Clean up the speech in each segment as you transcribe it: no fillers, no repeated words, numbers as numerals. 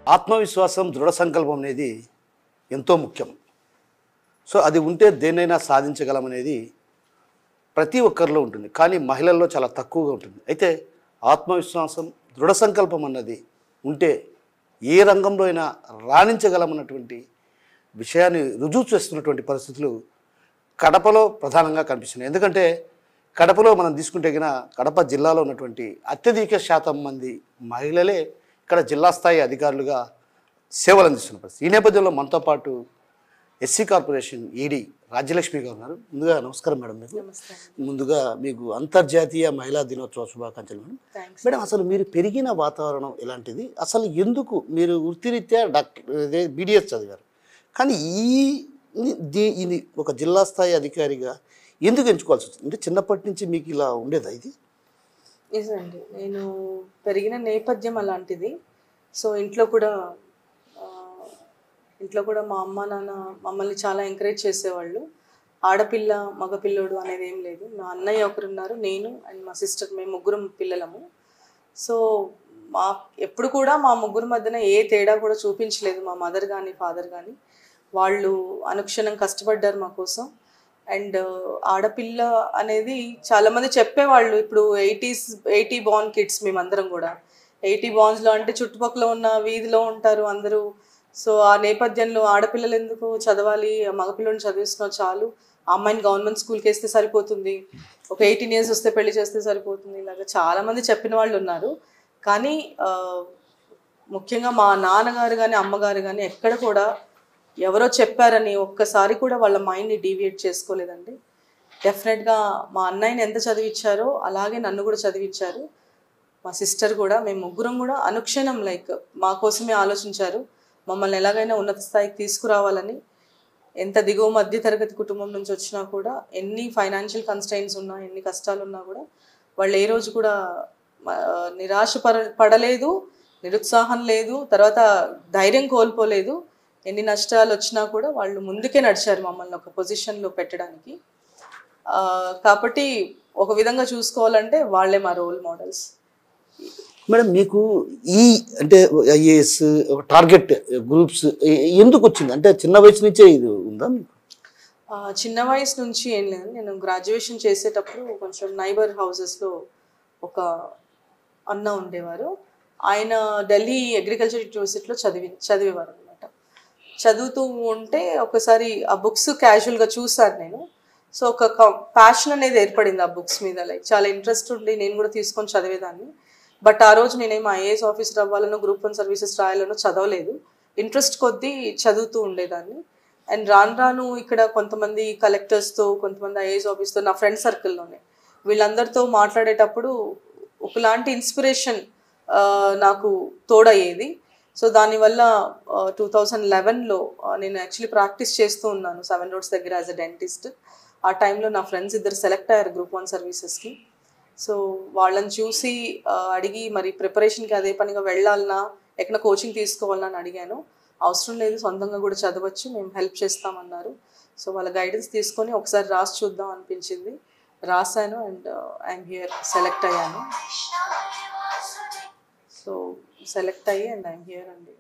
ఆత్మవిశ్వాసం, దృఢ సంకల్పం అనేది ఎంతో ముఖ్యం. సో అది ఉంటే దేన్నైనా సాధించగలమనేది ప్రతి ఒక్కరిలో ఉంటుంది. కానీ మహిళల్లో చాలా తక్కువగా ఉంటుంది. అయితే ఆత్మవిశ్వాసం, దృఢ సంకల్పం అన్నది ఉంటే ఏ రంగంలో అయినా రాణించగలమన్నటువంటి విషయాన్ని రుజువు చేస్తున్నటువంటి పరిస్థితులు కడపలో ప్రధానంగా కనిపిస్తున్నాయి. ఎందుకంటే కడపలో మనం తీసుకుంటే గిన కడప జిల్లాలో ఉన్నటువంటి అత్యధిక శాతం మంది మహిళలే ఇక్కడ జిల్లా స్థాయి అధికారులుగా సేవలు అందిస్తున్న పరిస్థితి. ఈ నేపథ్యంలో మనతో పాటు ఎస్సీ కార్పొరేషన్ ఈడీ రాజ్యలక్ష్మి గారు ఉన్నారు. ముందుగా నమస్కారం మేడం. ముందుగా మీకు అంతర్జాతీయ మహిళా దినోత్సవ శుభాకాంక్షలు మేడం. మేడం, అసలు మీరు పెరిగిన వాతావరణం ఎలాంటిది? అసలు ఎందుకు మీరు వృత్తిరీత్యా బీడీఎస్ చదివారు, కానీ ఇది ఒక జిల్లా స్థాయి అధికారిగా ఎందుకు ఎంచుకోవాల్సి వచ్చింది? అంటే చిన్నప్పటి నుంచి మీకు ఇలా ఉండేదా ఇది? నిజండి, నేను పెరిగిన నేపథ్యం అలాంటిది. సో ఇంట్లో కూడా మా అమ్మ నాన్న మమ్మల్ని చాలా ఎంకరేజ్ చేసేవాళ్ళు. ఆడపిల్ల మగపిల్లోడు అనేది ఏం లేదు. మా అన్నయ్య ఒకరున్నారు, నేను అండ్ మా సిస్టర్, మేము ముగ్గురం పిల్లలము. సో ఎప్పుడు కూడా మా ముగ్గురు మధ్యన ఏ తేడా కూడా చూపించలేదు మా మదర్ కానీ ఫాదర్ కానీ. వాళ్ళు అనుక్షణం కష్టపడ్డారు మా కోసం. అండ్ ఆడపిల్ల అనేది చాలామంది చెప్పేవాళ్ళు. ఇప్పుడు 80 బార్న్ కిడ్స్ మేమందరం కూడా. 80 బార్న్స్లో అంటే చుట్టుపక్కల ఉన్న వీధిలో ఉంటారు అందరూ. సో ఆ నేపథ్యంలో ఆడపిల్లలు ఎందుకు చదవాలి, మగపిల్లని చదివిస్తున్నావు చాలు, ఆ అమ్మాయిని గవర్నమెంట్ స్కూల్కి వేస్తే సరిపోతుంది, ఒక 18 years వస్తే పెళ్లి చేస్తే సరిపోతుంది, ఇలాగ చాలామంది చెప్పిన వాళ్ళు ఉన్నారు. కానీ ముఖ్యంగా మా నాన్నగారు కానీ అమ్మగారు కానీ ఎక్కడ కూడా ఎవరో చెప్పారని ఒక్కసారి కూడా వాళ్ళ మైండ్ని డీవియేట్ చేసుకోలేదండి. డెఫినెట్గా మా అన్నయ్యని ఎంత చదివించారో అలాగే నన్ను కూడా చదివించారు. మా సిస్టర్ కూడా, మేము ముగ్గురం కూడా అనుక్షణం మా కోసమే ఆలోచించారు. మమ్మల్ని ఎలాగైనా ఉన్నత స్థాయికి తీసుకురావాలని. ఎంత దిగువ మధ్య తరగతి కుటుంబం నుంచి వచ్చినా కూడా, ఎన్ని ఫైనాన్షియల్ కన్స్ట్రైన్స్ ఉన్నా, ఎన్ని కష్టాలు ఉన్నా కూడా వాళ్ళు ఏ రోజు కూడా నిరాశ పడలేదు, నిరుత్సాహం లేదు, తర్వాత ధైర్యం కోల్పోలేదు. ఎన్ని నష్టాలు వచ్చినా కూడా వాళ్ళు ముందుకే నడిచారు మమ్మల్ని ఒక పొజిషన్లో పెట్టడానికి. కాబట్టి ఒక విధంగా చూసుకోవాలంటే వాళ్ళే మా రోల్ మోడల్స్. మేడం, మీకు ఈ అంటే ఐఏఎస్ టార్గెట్ గ్రూప్స్ ఎందుకు వచ్చింది? అంటే చిన్న వయసు నుంచే ఇది ఉందా మీకు? చిన్న వయసు నుంచి ఏం లేదు. నేను గ్రాడ్యుయేషన్ చేసేటప్పుడు కొంచెం నైబర్ హౌసెస్లో ఒక అన్న ఉండేవారు. ఆయన ఢిల్లీ అగ్రికల్చర్ యూనివర్సిటీలో చదివేవారు అనమాట. చదువుతూ ఉంటే ఒకసారి ఆ బుక్స్ క్యాజువల్గా చూసాను నేను. సో ఒక ప్యాషన్ అనేది ఏర్పడింది ఆ బుక్స్ మీద. చాలా ఇంట్రెస్ట్ ఉండి నేను కూడా తీసుకొని చదివేదాన్ని. బట్ ఆ రోజు నేనేమో ఐఏఎస్ ఆఫీసర్ అవ్వాలనో గ్రూప్ 1 సర్వీసెస్ రాయాలనో చదవలేదు. ఇంట్రెస్ట్ కొద్దీ చదువుతూ ఉండేదాన్ని. అండ్ రాను ఇక్కడ కొంతమంది కలెక్టర్స్తో, కొంతమంది ఐఏఎస్ ఆఫీస్తో, నా ఫ్రెండ్ సర్కిల్లోనే వీళ్ళందరితో మాట్లాడేటప్పుడు ఒకలాంటి ఇన్స్పిరేషన్ నాకు తోడయ్యేది. సో దానివల్ల 2011లో నేను యాక్చువల్లీ ప్రాక్టీస్ చేస్తూ ఉన్నాను 7 Roads దగ్గర యాజ్ అ డెంటిస్ట్. ఆ టైంలో నా ఫ్రెండ్స్ ఇద్దరు సెలెక్ట్ అయ్యారు గ్రూప్ 1 సర్వీసెస్కి. సో వాళ్ళని చూసి అడిగి, మరి ప్రిపరేషన్కి అదే పనిగా వెళ్ళాలన్నా, ఎక్కడ కోచింగ్ తీసుకోవాలన్నా అని అడిగాను. అవసరం లేదు, సొంతంగా కూడా చదవచ్చు, మేము హెల్ప్ చేస్తామన్నారు. సో వాళ్ళ గైడెన్స్ తీసుకొని ఒకసారి రాసి చూద్దాం అనిపించింది. రాశాను అండ్ ఐఎమ్ హియర్, సెలెక్ట్ అయ్యాను. సో సెలెక్ట్ అయ్యి అండ్ ఐఎమ్ హియర్ అండి.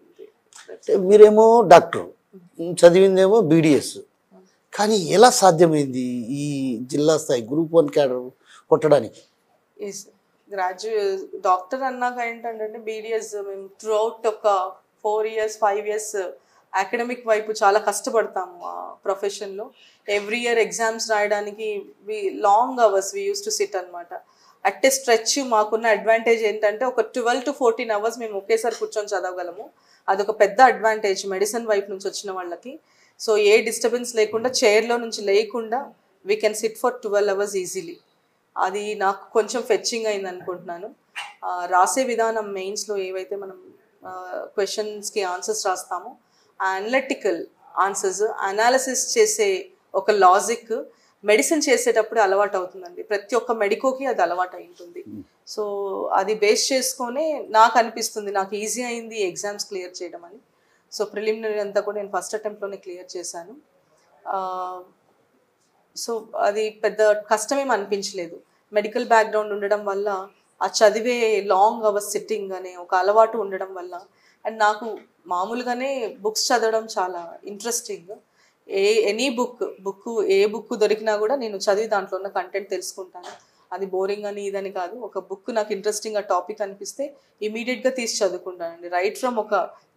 మీరేమో డాక్టర్, చదివిందేమో బీడీఎస్, కానీ ఎలా సాధ్యమైంది ఈ జిల్లా స్థాయి గ్రూప్ 1 క్యాడర్ కొట్టడానికి? డాక్టర్ అన్నాక ఏంటంటే బీడీఎస్ మేము త్రూ అవుట్ ఒక 4 years 5 years అకాడమిక్ వైపు చాలా కష్టపడతాము ఆ ప్రొఫెషన్లో. ఎవ్రీ ఇయర్ ఎగ్జామ్స్ రాయడానికి long hours we use to SIT అనమాట. అట్ ఏ స్ట్రెచ్ మాకున్న అడ్వాంటేజ్ ఏంటంటే ఒక 12 to 14 hours మేము ఒకేసారి కూర్చొని చదవగలము. అదొక పెద్ద అడ్వాంటేజ్ మెడిసిన్ వైపు నుంచి వచ్చిన వాళ్ళకి. సో ఏ డిస్టర్బెన్స్ లేకుండా, చైర్లో నుంచి లేకుండా we can SIT for 12 hours easily. అది నాకు కొంచెం ఫెచ్చింగ్ అయింది అనుకుంటున్నాను. రాసే విధానం, మెయిన్స్లో ఏవైతే మనం క్వశ్చన్స్కి ఆన్సర్స్ రాస్తామో, అనలిటికల్ ఆన్సర్స్, అనాలిసిస్ చేసే ఒక లాజిక్ మెడిసిన్ చేసేటప్పుడు అలవాటు అవుతుందండి. ప్రతి ఒక్క మెడికోకి అది అలవాటు అయి ఉంటుంది. సో అది బేస్ చేసుకొని నాకు అనిపిస్తుంది నాకు ఈజీ అయింది ఎగ్జామ్స్ క్లియర్ చేయడం అని. సో ప్రిలిమినరీ అంతా కూడా నేను ఫస్ట్ అటెంప్ట్లోనే క్లియర్ చేశాను. సో అది పెద్ద కష్టమేం అనిపించలేదు. మెడికల్ బ్యాక్గ్రౌండ్ ఉండడం వల్ల, ఆ చదివే లాంగ్ అవర్స్ సిట్టింగ్ అనే ఒక అలవాటు ఉండడం వల్ల అండ్ నాకు మామూలుగానే బుక్స్ చదవడం చాలా ఇంట్రెస్టింగ్. ఎనీ ఏ బుక్ దొరికినా కూడా నేను చదివి దాంట్లో ఉన్న కంటెంట్ తెలుసుకుంటాను. అది బోరింగ్ అని ఇదని కాదు. ఒక బుక్ నాకు ఇంట్రెస్టింగ్ ఆ టాపిక్ అనిపిస్తే ఇమీడియట్గా తీసి చదువుకుంటానండి. రైట్ ఫ్రమ్ ఒక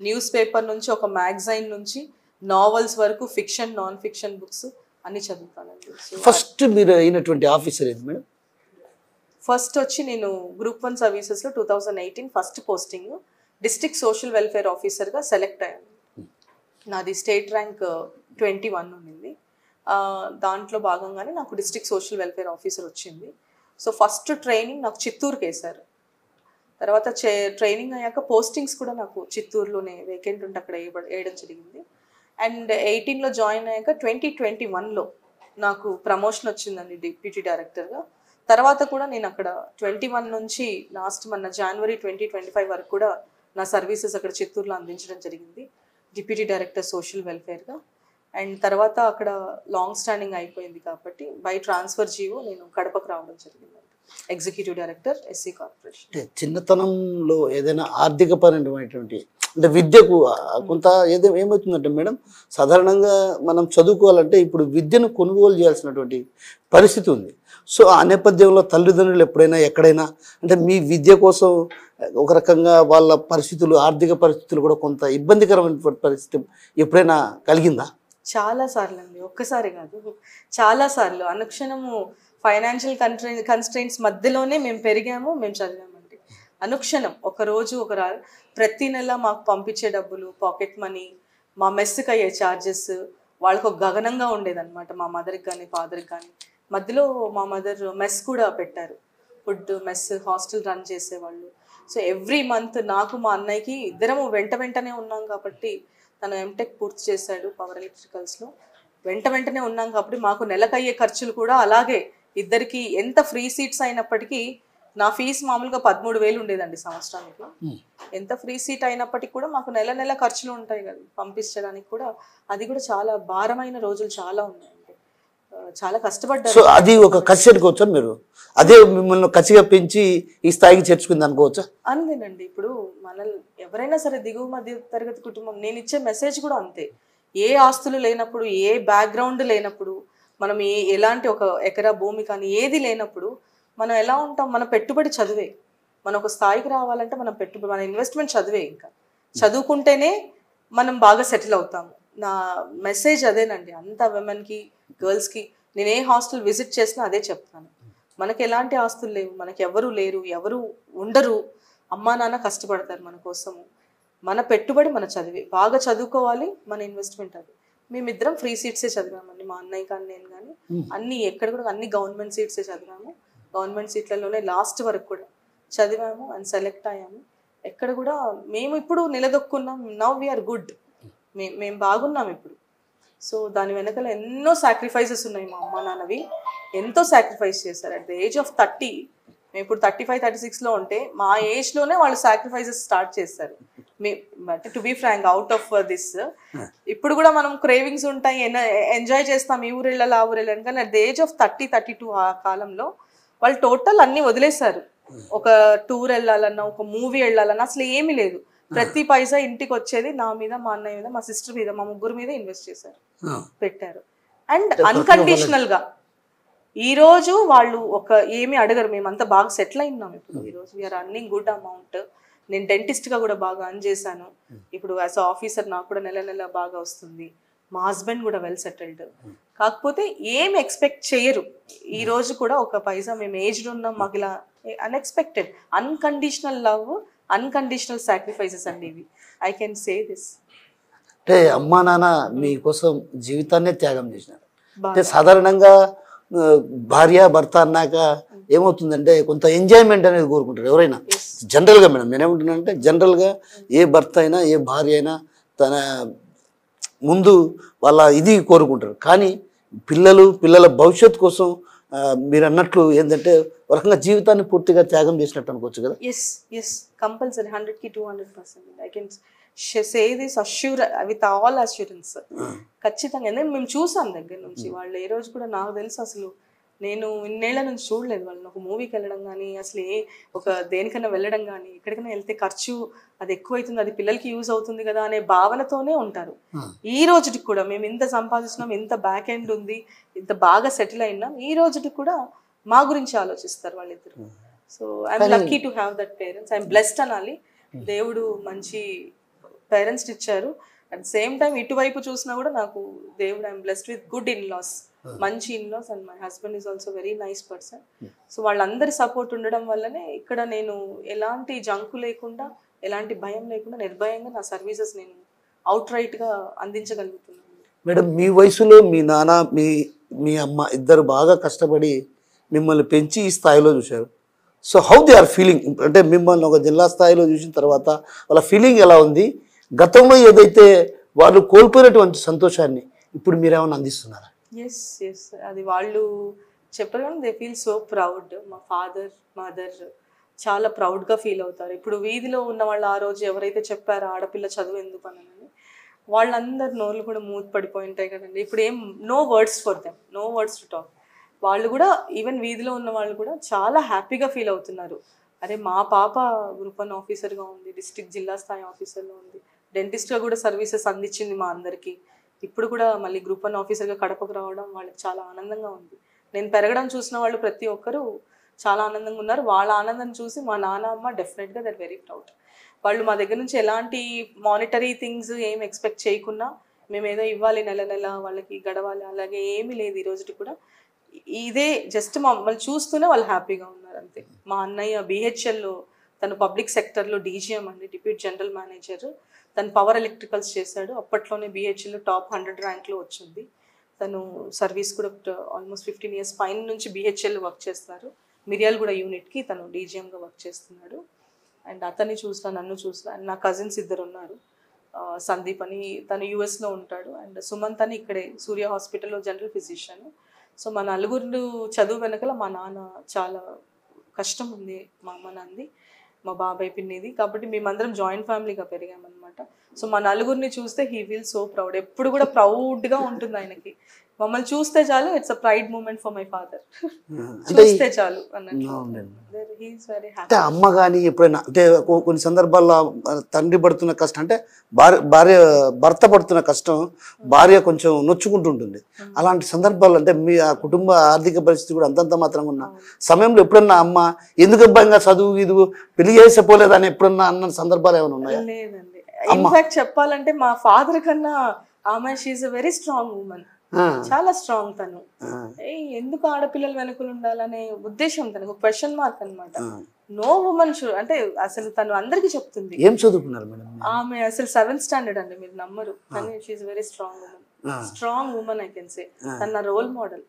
న్యూస్ పేపర్ నుంచి, ఒక మ్యాగజైన్ నుంచి, నావెల్స్ వరకు, ఫిక్షన్, నాన్ ఫిక్షన్ బుక్స్ అన్ని చదువుతానండి. ఫస్ట్ మీరు అయినటువంటి ఆఫీసర్ ఏది మేడం? ఫస్ట్ వచ్చి నేను గ్రూప్ 1 సర్వీసెస్లో 2018 first posting district social welfare ఆఫీసర్గా సెలెక్ట్ అయ్యాను. నాది స్టేట్ ర్యాంక్ 21 ఉండింది. దాంట్లో భాగంగానే నాకు డిస్ట్రిక్ట్ సోషల్ వెల్ఫేర్ ఆఫీసర్ వచ్చింది. సో ఫస్ట్ ట్రైనింగ్ నాకు చిత్తూరుకి వేశారు. తర్వాత ట్రైనింగ్ అయ్యాక పోస్టింగ్స్ కూడా నాకు చిత్తూరులోనే వేకెంట్ ఉంటే అక్కడ వేయడం జరిగింది. అండ్ 18లో జాయిన్ అయ్యాక 2021లో నాకు ప్రమోషన్ వచ్చిందండి డిప్యూటీ డైరెక్టర్గా. తర్వాత కూడా నేను అక్కడ 21 నుంచి లాస్ట్ మన జనవరి 2025 వరకు కూడా నా సర్వీసెస్ అక్కడ చిత్తూరులో అందించడం జరిగింది డిప్యూటీ డైరెక్టర్ సోషల్ వెల్ఫేర్గా. అండ్ తర్వాత అక్కడ లాంగ్ స్టాండింగ్ అయిపోయింది కాబట్టి బై ట్రాన్స్ఫర్ జీవో నేను కడపకు రావడం జరిగింది, ఎగ్జిక్యూటివ్ డైరెక్టర్ ఎస్సీ కార్పొరేషన్. అంటే చిన్నతనంలో ఏదైనా ఆర్థికపరమైనటువంటి అంటే విద్యకు కొంత ఏమవుతుందంటే మేడం, సాధారణంగా మనం చదువుకోవాలంటే ఇప్పుడు విద్యను కొనుగోలు చేయాల్సినటువంటి పరిస్థితి ఉంది. సో ఆ నేపథ్యంలో తల్లిదండ్రులు ఎప్పుడైనా ఎక్కడైనా అంటే మీ విద్య కోసం ఒక రకంగా వాళ్ళ పరిస్థితులు, ఆర్థిక పరిస్థితులు కూడా కొంత ఇబ్బందికరమైనటువంటి పరిస్థితి ఎప్పుడైనా కలిగిందా? చాలాసార్లు అండి, ఒక్కసారి కాదు, చాలాసార్లు. అనుక్షణము ఫైనాన్షియల్ కన్స్ట్రెయింట్స్ మధ్యలోనే మేము పెరిగాము, మేము చదివామండి. అనుక్షణం ఒకరోజు ప్రతి నెల మాకు పంపించే డబ్బులు, పాకెట్ మనీ, మా మెస్కి అయ్యే ఛార్జెస్ వాళ్ళకు ఒక గగనంగా ఉండేదన్నమాట. మా మదర్కి కానీ ఫాదర్కి కానీ. మధ్యలో మా మదర్ మెస్ కూడా పెట్టారు, ఫుడ్ మెస్ హాస్టల్ రన్ చేసేవాళ్ళు. సో ఎవ్రీ మంత్ నాకు మా అన్నయ్యకి ఇద్దరము వెంటనే ఉన్నాం కాబట్టి, తను ఎంటెక్ పూర్తి చేశాడు పవర్ ఎలక్ట్రికల్స్లో. వెంటనే ఉన్నాం కాబట్టి మాకు నెలకయ్యే ఖర్చులు కూడా అలాగే ఇద్దరికి. ఎంత ఫ్రీ సీట్స్ అయినప్పటికీ నా ఫీజు మామూలుగా 13,000 ఉండేదండి సంవత్సరానికి. ఎంత ఫ్రీ సీట్ అయినప్పటికీ కూడా మాకు నెల ఖర్చులు ఉంటాయి కదా పంపించడానికి కూడా. అది కూడా చాలా భారమైన రోజులు చాలా ఉన్నాయండి, చాలా కష్టపడ్డారు. సో అది ఒక ఖర్చు అనుకోవచ్చా మీరు? అదే మిమ్మల్ని ఖర్చుగా పెంచి ఈ స్థాయికి చేర్చుకుంది అనుకోవచ్చా? అంతేనండి. ఇప్పుడు మనల్ని ఎవరైనా సరే దిగువ మధ్య తరగతి కుటుంబం, నేను ఇచ్చే మెసేజ్ కూడా అంతే. ఏ ఆస్తులు లేనప్పుడు, ఏ బ్యాక్గ్రౌండ్ లేనప్పుడు, మనం ఎలాంటి ఒక ఎకరా భూమి కానీ ఏది లేనప్పుడు మనం ఎలా ఉంటాం? మన పెట్టుబడి చదువే. మనం ఒక స్థాయికి రావాలంటే మన పెట్టుబడి, మన ఇన్వెస్ట్మెంట్ చదువే. ఇంకా చదువుకుంటేనే మనం బాగా సెటిల్ అవుతాము. నా మెసేజ్ అదేనండి అంత విమెన్కి, గర్ల్స్కి. నేను ఏ హాస్టల్ విజిట్ చేసినా అదే చెప్తాను. మనకి ఎలాంటి ఆస్తులు లేవు, మనకి ఎవరు లేరు, ఎవరు ఉండరు. అమ్మా నాన్న కష్టపడతారు మన కోసము. మన పెట్టుబడి మన చదివే. బాగా చదువుకోవాలి, మన ఇన్వెస్ట్మెంట్ అది. మేమిద్దరం ఫ్రీ సీట్సే చదివామండి, మా అన్నయ్య కానీ నేను కానీ. అన్ని ఎక్కడ కూడా అన్ని గవర్నమెంట్ సీట్సే చదివాము. గవర్నమెంట్ సీట్లలోనే లాస్ట్ వరకు కూడా చదివాము అండ్ సెలెక్ట్ అయ్యాము. ఎక్కడ కూడా మేము ఇప్పుడు నిలదొక్కున్నాం. నవ్ వీఆర్ గుడ్, మేము బాగున్నాం ఇప్పుడు. సో దాని వెనకాల ఎన్నో సాక్రిఫైసెస్ ఉన్నాయి. మా అమ్మ నాన్నవి ఎంతో సాక్రిఫైస్ చేశారు. అట్ ద ఏజ్ ఆఫ్ 30, మేము ఇప్పుడు 35-36లో ఉంటే మా ఏజ్లోనే వాళ్ళు సాక్రిఫైసెస్ స్టార్ట్ చేస్తారు. అంటే to be frank, out of this ఇప్పుడు కూడా మనం క్రేవింగ్స్ ఉంటాయి, ఎంజాయ్ చేస్తాం, ఈ ఊరు వెళ్ళాలి ఆ ఊరు వెళ్ళాలి. కానీ అట్ ద ఏజ్ ఆఫ్ 30-32 ఆ కాలంలో వాళ్ళు టోటల్ అన్నీ వదిలేశారు. ఒక టూర్ వెళ్ళాలన్నా, ఒక మూవీ వెళ్ళాలన్నా అసలు ఏమీ లేదు. ప్రతి పైసా ఇంటికి వచ్చేది నా మీద, మా అన్నయ్య మీద, మా సిస్టర్ మీద, మా ముగ్గురు మీద ఇన్వెస్ట్ చేశారు, పెట్టారు. అండ్ అన్కండిషనల్గా ఈరోజు వాళ్ళు ఏమి అడగరు. మేమంతా బాగా సెటిల్ అయినాం ఇప్పుడు. ఈరోజు వీఆర్ అర్నింగ్ గుడ్ అమౌంట్. నేను డెంటిస్ట్గా కూడా బాగా అర్న్ చేశాను. ఇప్పుడు యాజ్ ఆఫీసర్ నాకు కూడా నెల బాగా వస్తుంది. మా హస్బెండ్ కూడా వెల్ సెటిల్డ్. కాకపోతే ఏం ఎక్స్పెక్ట్ చేయరు. ఈ రోజు కూడా ఒక పైసా మేము ఏజ్డ్ ఉన్నాం, మాకు ఇలా unexpected, unconditional love, unconditional sacrifices అండి ఇవి. I can say this. అంటే అమ్మా నాన్న మీకోసం జీవితాన్నే త్యాగం చేసినారు. అంటే సాధారణంగా భార్య భర్త అన్నాక ఏమవుతుందంటే కొంత ఎంజాయ్మెంట్ అనేది కోరుకుంటారు ఎవరైనా. జనరల్గా మేడం నేనేమంటున్నానంటే, జనరల్గా ఏ భర్త అయినా ఏ భార్య అయినా తన ముందు వాళ్ళ ఇది కోరుకుంటారు. కానీ పిల్లల భవిష్యత్తు కోసం మీరు అన్నట్లు ఏంటంటే ఒక రకంగా జీవితాన్ని పూర్తిగా త్యాగం చేసినట్టు అనుకోవచ్చు కదా? ఎస్ కంపల్సరీ 100కి 200%. I can say this with all assurance. ఖచ్చితంగా. ఎందుకంటే మేము చూసాం దగ్గర నుంచి. వాళ్ళు ఏ రోజు కూడా, నాకు తెలుసు అసలు నేను ఇన్నేళ్ల నుంచి చూడలేదు వాళ్ళని ఒక మూవీకి వెళ్ళడం కానీ అసలు ఒక దేనికైనా వెళ్ళడం కానీ ఎక్కడికైనా వెళ్తే ఖర్చు అది ఎక్కువ అవుతుంది, అది పిల్లలకి యూజ్ అవుతుంది కదా అనే భావనతోనే ఉంటారు. ఈ రోజుకి కూడా మేము ఇంత సంపాదిస్తున్నాం, ఇంత బ్యాక్ ఎండ్ ఉంది, ఇంత బాగా సెటిల్ అయినాం, ఈ రోజుకి కూడా మా గురించి ఆలోచిస్తారు వాళ్ళిద్దరు. So I'm lucky to have that parents. I'm blessed అనాలి. దేవుడు మంచి పేరెంట్స్ ఇచ్చారు. అట్ ద సేమ్ టైం ఇటువైపు చూసినా కూడా నాకు దేవుడు I'm blessed with good in laws, మంచి in laws. And my husband is also very nice person. So వాళ్ళందరి సపోర్ట్ ఉండడం వల్లనే ఇక్కడ నేను ఎలాంటి జంకు లేకుండా, ఎలాంటి భయం లేకుండా నిర్భయంగా నా సర్వీసెస్ నేను అవుట్ రైట్గా అందించగలుగుతున్నాను. మేడం, మీ వయసులో మీ నాన్న మీ అమ్మ ఇద్దరు బాగా కష్టపడి మిమ్మల్ని పెంచి ఈ స్థాయిలో చూశారు. So how they are feeling? అంటే మిమ్మల్ని ఒక జిల్లా స్థాయిలో చూసిన తర్వాత వాళ్ళ ఫీలింగ్ ఎలా ఉంది? గతంలో ఏదైతే వాళ్ళు కోల్పోయినటువంటి సంతోషాన్ని ఇప్పుడు మీరేమైనా అందిస్తున్నారా? ఎస్ ఎస్, అది వాళ్ళు చెప్పరు కానీ దే ఫీల్ సో ప్రౌడ్. మా ఫాదర్ మదర్ చాలా ప్రౌడ్గా ఫీల్ అవుతారు. ఇప్పుడు వీధిలో ఉన్న వాళ్ళు ఆ రోజు ఎవరైతే చెప్పారో ఆడపిల్ల చదువు ఎందుకు అని, వాళ్ళందరు నోళ్ళు కూడా మూత పడిపోయి ఉంటాయి కదండి. ఇప్పుడు ఏం no words for them, no words to talk. వాళ్ళు కూడా ఈవెన్ వీధిలో ఉన్న వాళ్ళు కూడా చాలా హ్యాపీగా ఫీల్ అవుతున్నారు. అరే మా పాప గ్రూప్ 1 ఆఫీసర్గా ఉంది, డిస్ట్రిక్ట్ జిల్లా స్థాయి ఆఫీసర్లో ఉంది, డెంటిస్ట్గా కూడా సర్వీసెస్ అందించింది మా అందరికీ. ఇప్పుడు కూడా మళ్ళీ గ్రూప్ 1 ఆఫీసర్గా కడపకు రావడం వాళ్ళకి చాలా ఆనందంగా ఉంది. నేను పెరగడం చూసిన వాళ్ళు ప్రతి ఒక్కరూ చాలా ఆనందంగా ఉన్నారు. వాళ్ళ ఆనందం చూసి మా నాన్న అమ్మ డెఫినెట్గా దర్ వెరీ ప్రౌడ్. వాళ్ళు మా దగ్గర నుంచి ఎలాంటి మానిటరీ థింగ్స్ ఏం ఎక్స్పెక్ట్ చేయకుండా మేము ఏదో ఇవ్వాలి నెల నెల వాళ్ళకి గడవాలి అలాగే ఏమీ లేదు. ఈ రోజుకి కూడా ఇదే జస్ట్ మమ్మల్ని చూస్తూనే వాళ్ళు హ్యాపీగా ఉన్నారు అంతే. మా అన్నయ్య BHLలో తను పబ్లిక్ సెక్టర్లో DGM అండి, డిప్యూటీ జనరల్ మేనేజర్. తను పవర్ ఎలక్ట్రికల్స్ చేశాడు. అప్పట్లోనే BHLలో టాప్ 100 ర్యాంక్లో వచ్చింది. తను సర్వీస్ కూడా ఆల్మోస్ట్ 15 years పైన నుంచి BHL వర్క్ చేస్తున్నారు. మిర్యాలగూడ యూనిట్కి తను DGMగా వర్క్ చేస్తున్నాడు. అండ్ అతన్ని చూసిన నన్ను చూసిన అండ్ నా కజిన్స్ ఇద్దరు ఉన్నారు. సందీప్ అని తను US లో ఉంటాడు, అండ్ సుమంత్ అని ఇక్కడే సూర్య హాస్పిటల్లో జనరల్ ఫిజిషియన్. సో మా నలుగురు చదువు వెనకల మా నాన్న చాలా కష్టం ఉంది, మా అమ్మ నాన్నది, మా బాబాయ్ పిన్నిది. కాబట్టి మేమందరం జాయింట్ ఫ్యామిలీగా పెరిగామన్నమాట. సో మా నలుగురిని చూస్తే హీ ఫీల్ సో ప్రౌడ్. ఎప్పుడు కూడా ప్రౌడ్గా ఉంటుంది ఆయనకి. మమ్మల్ని చూస్తే చాలు it's a pride moment for my father. చూస్తే చాలు అన్నట్టు. అంటే అమ్మ కానీ ఎప్పుడైనా అంటే కొన్ని సందర్భాల్లో తండ్రి పడుతున్న కష్టం అంటే భర్త పడుతున్న కష్టం భార్య కొంచెం నొచ్చుకుంటుంటుంది. అలాంటి సందర్భాల్లో అంటే మీ ఆ కుటుంబ ఆర్థిక పరిస్థితి కూడా అంతంత మాత్రంగా ఉన్న సమయంలో ఎప్పుడన్నా అమ్మ ఎందుకు అబ్బాయిగా చదువు ఇది పెళ్లి చేసేపోలేదని ఎప్పుడన్నా అన్న సందర్భాలు ఏమైనా ఉన్నాయా? లేదండి. ఇన్ఫాక్ట్ చెప్పాలంటే మా ఫాదర్ కన్నా ఆమె she's a very strong woman. చాలా స్ట్రాంగ్ తను. ఎందుకు ఆడపిల్లలు వెనుకలు ఉండాలనే ఉద్దేశం తనకు క్వశ్చన్ మార్క్ అనమాట. నో ఉమెన్ షుడ్ అంటే అసలు తను అందరికి చెప్తుంది. ఏం చదువుకున్నారు మేడం? ఆమె అసలు 7th standard అండి, మీరు నమ్మరు. కానీ she's very strong woman, strong woman I can say. తన రోల్ మోడల్.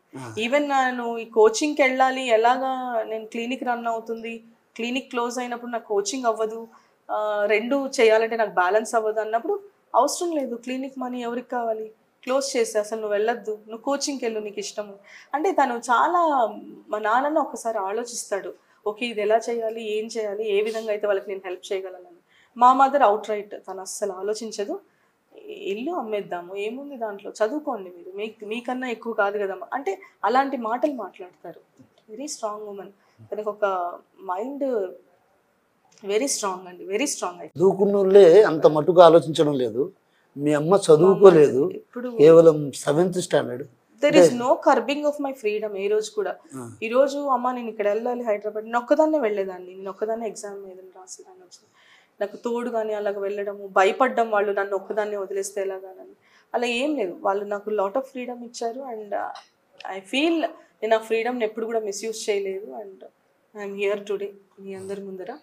ఈవెన్ నేను ఈ కోచింగ్కి వెళ్ళాలి, ఎలాగా నేను క్లినిక్ రన్ అవుతుంది, క్లినిక్ క్లోజ్ అయినప్పుడు నాకు కోచింగ్ అవ్వదు, రెండు చేయాలంటే నాకు బ్యాలెన్స్ అవ్వదు అన్నప్పుడు అవసరం లేదు, క్లినిక్ మనీ ఎవరికి కావాలి, క్లోజ్ చేసి అసలు నువ్వు వెళ్ళొద్దు, నువ్వు కోచింగ్కి వెళ్ళు నీకు ఇష్టము అంటే. తను చాలా మా నాన్నను ఒకసారి ఆలోచిస్తాడు, ఓకే ఇది ఎలా చేయాలి, ఏం చేయాలి, ఏ విధంగా అయితే వాళ్ళకి నేను హెల్ప్ చేయగలను. మా మదర్ అవుట్ రైట్, తను అస్సలు ఆలోచించదు. ఇల్లు అమ్మేద్దాము, ఏముంది దాంట్లో, చదువుకోండి మీరు, మీకన్నా ఎక్కువ కాదు కదమ్మా అంటే అలాంటి మాటలు మాట్లాడతారు. Very strong women. తనకు ఒక మైండ్ వెరీ స్ట్రాంగ్ అండి, వెరీ స్ట్రాంగ్. అయితే చదువుకున్నోళ్ళే అంత మటుకు ఆలోచించడం లేదు. మీ అమ్మ చదువుకోలేదు, కేవలం 7th standard. There is no curbing of my freedom. ఏ రోజు కూడా ఈ రోజు అమ్మ నేను ఇక్కడ వెళ్ళాలి హైదరాబాద్, నేను ఒక్కదాన్నే వెళ్ళేదాన్ని, నేను ఒక్కదాన్నే ఎగ్జామ్ ఏదైనా రాసేదాన్ని. వచ్చింది నాకు తోడు కానీ అలాగ వెళ్ళడము, భయపడ్డం వాళ్ళు నన్ను ఒక్కదాన్నే వదిలేస్తే ఎలాగానని, అలా ఏం లేదు. వాళ్ళు నాకు లాట్ ఆఫ్ ఫ్రీడమ్ ఇచ్చారు. అండ్ ఐ ఫీల్ నేను ఆ ఫ్రీడమ్ని ఎప్పుడు కూడా మిస్యూజ్ చేయలేదు. అండ్ ఐఎమ్ హియర్ టుడే మీ అందరి ముందర.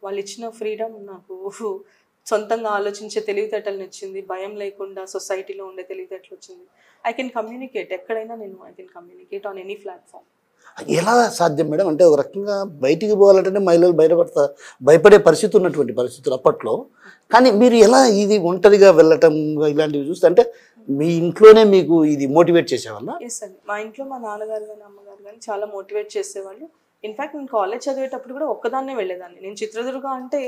వాళ్ళు ఇచ్చిన ఫ్రీడమ్ నాకు సొంతంగా ఆలోచించే తెలివితేటలను ఇచ్చింది, భయం లేకుండా సొసైటీలో ఉండే తెలివితేటలు వచ్చింది. ఐ కెన్ కమ్యూనికేట్ ఎక్కడైనా, నేను I can communicate on any platform. ఎలా సాధ్యం మేడం? అంటే ఒక రకంగా బయటికి పోవాలంటేనే మహిళలు భయపడే పరిస్థితి ఉన్నటువంటి పరిస్థితులు అప్పట్లో. కానీ మీరు ఎలా ఇది ఒంటరిగా వెళ్ళటం ఇలాంటివి చూస్తే అంటే మీ ఇంట్లోనే మీకు ఇది మోటివేట్ చేసేవాళ్ళ? ఎస్ అండి, మా ఇంట్లో మా నాన్నగారు కానీ అమ్మగారు కానీ చాలా మోటివేట్ చేసేవాళ్ళు. ఇన్ఫ్యాక్ట్ నేను కాలేజ్ చదివేటప్పుడు కూడా ఒక్కదాన్నే వెళ్ళేదాన్ని. నేను చిత్రదుర్గ అంటే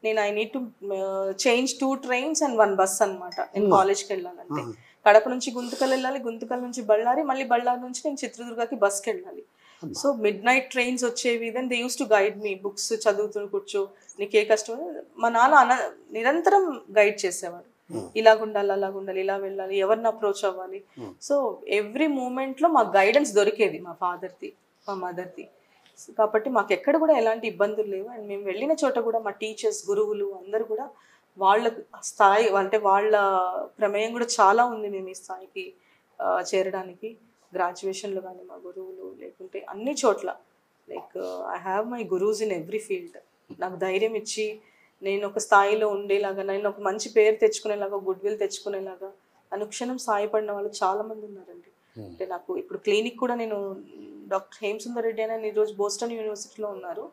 నేను I need to change 2 trains and 1 bus అనమాట. నేను కాలేజ్కి వెళ్ళాలంటే కడప నుంచి గుంతకల్ వెళ్ళాలి, గుంతకల్ నుంచి బళ్ళారి, మళ్ళీ బళ్ళారి నుంచి నేను చిత్రదుర్గకి బస్కి వెళ్ళాలి. సో మిడ్ నైట్ ట్రైన్స్ వచ్చేవి, then they use to guide me, books చదువుతూ కూర్చో, నీకే కష్టం. మా నాన్న నిరంతరం గైడ్ చేసేవాడు, ఇలాగుండాలి అలాగుండాలి, ఇలా వెళ్ళాలి, ఎవరిని అప్రోచ్ అవ్వాలి. సో ఎవ్రీ మూమెంట్లో మాకు గైడెన్స్ దొరికేది మా ఫాదర్ది, మా మదర్ది. కాబట్టి మాకు ఎక్కడ కూడా ఎలాంటి ఇబ్బందులు లేవు. అండ్ మేము వెళ్ళిన చోట కూడా మా టీచర్స్, గురువులు అందరూ కూడా వాళ్ళ స్థాయి, అంటే వాళ్ళ ప్రమేయం కూడా చాలా ఉంది మేము ఈ స్థాయికి చేరడానికి. గ్రాడ్యుయేషన్లో కానీ మా గురువులు, లేకుంటే అన్ని చోట్ల, like I have my gurus in every field. నాకు ధైర్యం ఇచ్చి నేను ఒక స్థాయిలో ఉండేలాగా, నేను ఒక మంచి పేరు తెచ్చుకునేలాగా, గుడ్ విల్ తెచ్చుకునేలాగా అనుక్షణం సాయపడిన వాళ్ళు చాలామంది ఉన్నారండి. అంటే నాకు ఇప్పుడు క్లినిక్ కూడా, నేను డాక్టర్ హేమసుందర్ రెడ్డి అని ఈరోజు బోస్టన్ యూనివర్సిటీలో ఉన్నారు.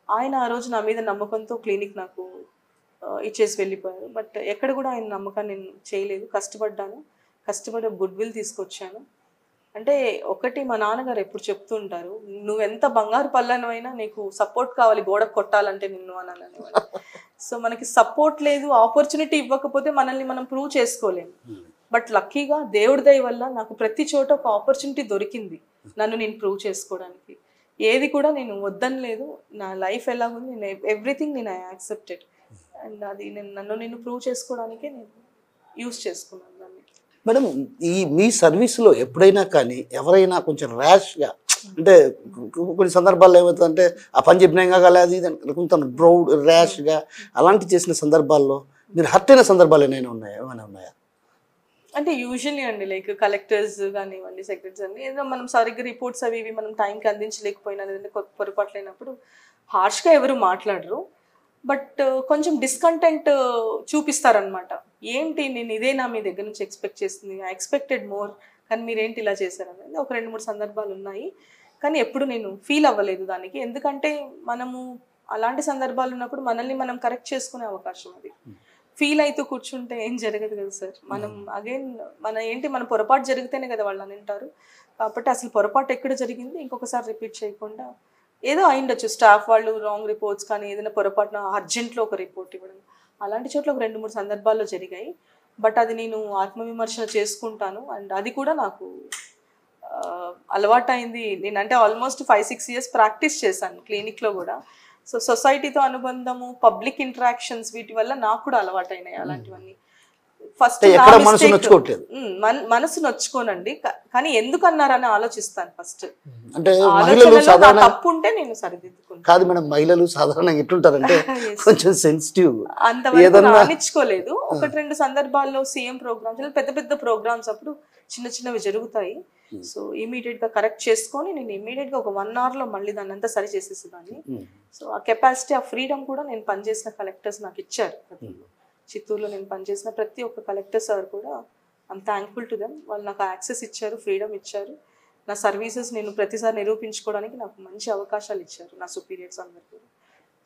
ఆయన ఆ రోజు నా మీద నమ్మకంతో క్లినిక్ నాకు ఇచ్చేసి వెళ్ళిపోయారు. బట్ ఎక్కడ కూడా ఆయన నమ్మకాన్ని నేను చేయలేదు, కష్టపడ్డాను, కష్టపడి గుడ్ విల్ తీసుకొచ్చాను. అంటే ఒకటి మా నాన్నగారు ఎప్పుడు చెప్తూ ఉంటారు, నువ్వెంత బంగారు పల్లెనైనా నీకు సపోర్ట్ కావాలి గోడ కొట్టాలంటే నిన్ను అని అనేవాళ్ళు. సో మనకి సపోర్ట్ లేదు, ఆపర్చునిటీ ఇవ్వకపోతే మనల్ని మనం ప్రూవ్ చేసుకోలేము. బట్ లక్కీగా దేవుడి దయ వల్ల నాకు ప్రతి చోట ఒక ఆపర్చునిటీ దొరికింది నన్ను నేను ప్రూవ్ చేసుకోవడానికి. ఏది కూడా నేను వద్దని లేదు, నా లైఫ్ ఎలాగుంది, నేను ఎవ్రీథింగ్ నేను ఐ యాక్సెప్టెడ్. అండ్ అది నేను ప్రూవ్ చేసుకోవడానికే నేను యూస్ చేసుకున్నాను దాన్ని. మేడం, ఈ మీ సర్వీస్లో ఎప్పుడైనా కానీ ఎవరైనా కొంచెం ర్యాష్గా, అంటే కొన్ని సందర్భాల్లో ఏమవుతుందంటే ఆ పని చెప్పినాక కాలేదు ఇది కొంచెం బ్రౌడ్ ర్యాష్గా అలాంటి చేసిన సందర్భాల్లో మీరు హర్ట్ అయిన సందర్భాలు ఏమైనా ఉన్నాయా? అంటే యూజువల్లీ అండి, లైక్ కలెక్టర్స్ కానివ్వండి, సెక్రటరీస్ అని, ఏదో మనం సరిగ్గా రిపోర్ట్స్ అవి ఇవి మనం టైంకి అందించలేకపోయినా, లేదంటే పొరపాట్లు అయినప్పుడు హార్ష్గా ఎవరు మాట్లాడరు. బట్ కొంచెం డిస్కంటెంట్ చూపిస్తారనమాట. ఏంటి నేను ఇదేనా మీ దగ్గర నుంచి ఎక్స్పెక్ట్ చేస్తుంది, ఐ ఎక్స్పెక్టెడ్ మోర్, కానీ మీరేంటి ఇలా చేశారనేది ఒక 2-3 సందర్భాలు ఉన్నాయి. కానీ ఎప్పుడు నేను ఫీల్ అవ్వలేదు దానికి, ఎందుకంటే మనము అలాంటి సందర్భాలు ఉన్నప్పుడు మనల్ని మనం కరెక్ట్ చేసుకునే అవకాశం అది. ఫీల్ అవుతూ కూర్చుంటే ఏం జరగదు కదా సార్. మనం అగైన్ మన పొరపాటు జరిగితేనే కదా వాళ్ళు అని అంటారు. కాబట్టి అసలు పొరపాటు ఎక్కడ జరిగింది ఇంకొకసారి రిపీట్ చేయకుండా, ఏదో అయిండొచ్చు స్టాఫ్ వాళ్ళు రాంగ్ రిపోర్ట్స్ కానీ, ఏదైనా పొరపాటున అర్జెంట్లో ఒక రిపోర్ట్ ఇవ్వడం, అలాంటి చోట్ల ఒక 2-3 సందర్భాల్లో జరిగాయి. బట్ అది నేను ఆత్మవిమర్శన చేసుకుంటాను. అండ్ అది కూడా నాకు అలవాటైంది. నేనంటే ఆల్మోస్ట్ 5-6 years ప్రాక్టీస్ చేశాను క్లినిక్లో కూడా. సో సొసైటీతో అనుబంధము, పబ్లిక్ ఇంటరాక్షన్స్, వీటి వల్ల నాకు కూడా అలవాటైనాయి అలాంటివన్నీ. ఫస్ట్ మనసు నొచ్చుకోనండి, కానీ ఎందుకు అన్నారని ఆలోచిస్తాను ఫస్ట్. అంటే తప్పు ఉంటే నేను సరిదిద్దుకుంటాను. కాదు మేడం, మహిళలు సాధారణంగా ఎట్లుంటారంటే కొంచెం సెన్సిటివ్, అంతవరకు రానిచ్చుకోలేదు. 1-2 సందర్భాల్లో సీఎం ప్రోగ్రామ్స్, పెద్ద పెద్ద ప్రోగ్రామ్స్ అప్పుడు చిన్నవి జరుగుతాయి. సో ఇమీడియట్ గా కరెక్ట్ చేసుకొని నేను ఇమీడియట్ గా ఒక 1 hour లో మళ్ళీ దాన్ని అంతా సరి చేసేసేదాన్ని. సో ఆ కెపాసిటీ, ఆ ఫ్రీడమ్ కూడా నేను పనిచేసిన కలెక్టర్స్ నాకు ఇచ్చారు. చిత్తూరులో నేను పనిచేసిన ప్రతి ఒక్క కలెక్టర్ సార్ కూడా ఐఎమ్ థ్యాంక్ఫుల్ టు దెమ్. వాళ్ళు నాకు యాక్సెస్ ఇచ్చారు, ఫ్రీడమ్ ఇచ్చారు. నా సర్వీసెస్ నేను ప్రతిసారి నిరూపించుకోవడానికి నాకు మంచి అవకాశాలు ఇచ్చారు నా సుపీరియర్స్ అందరు కూడా.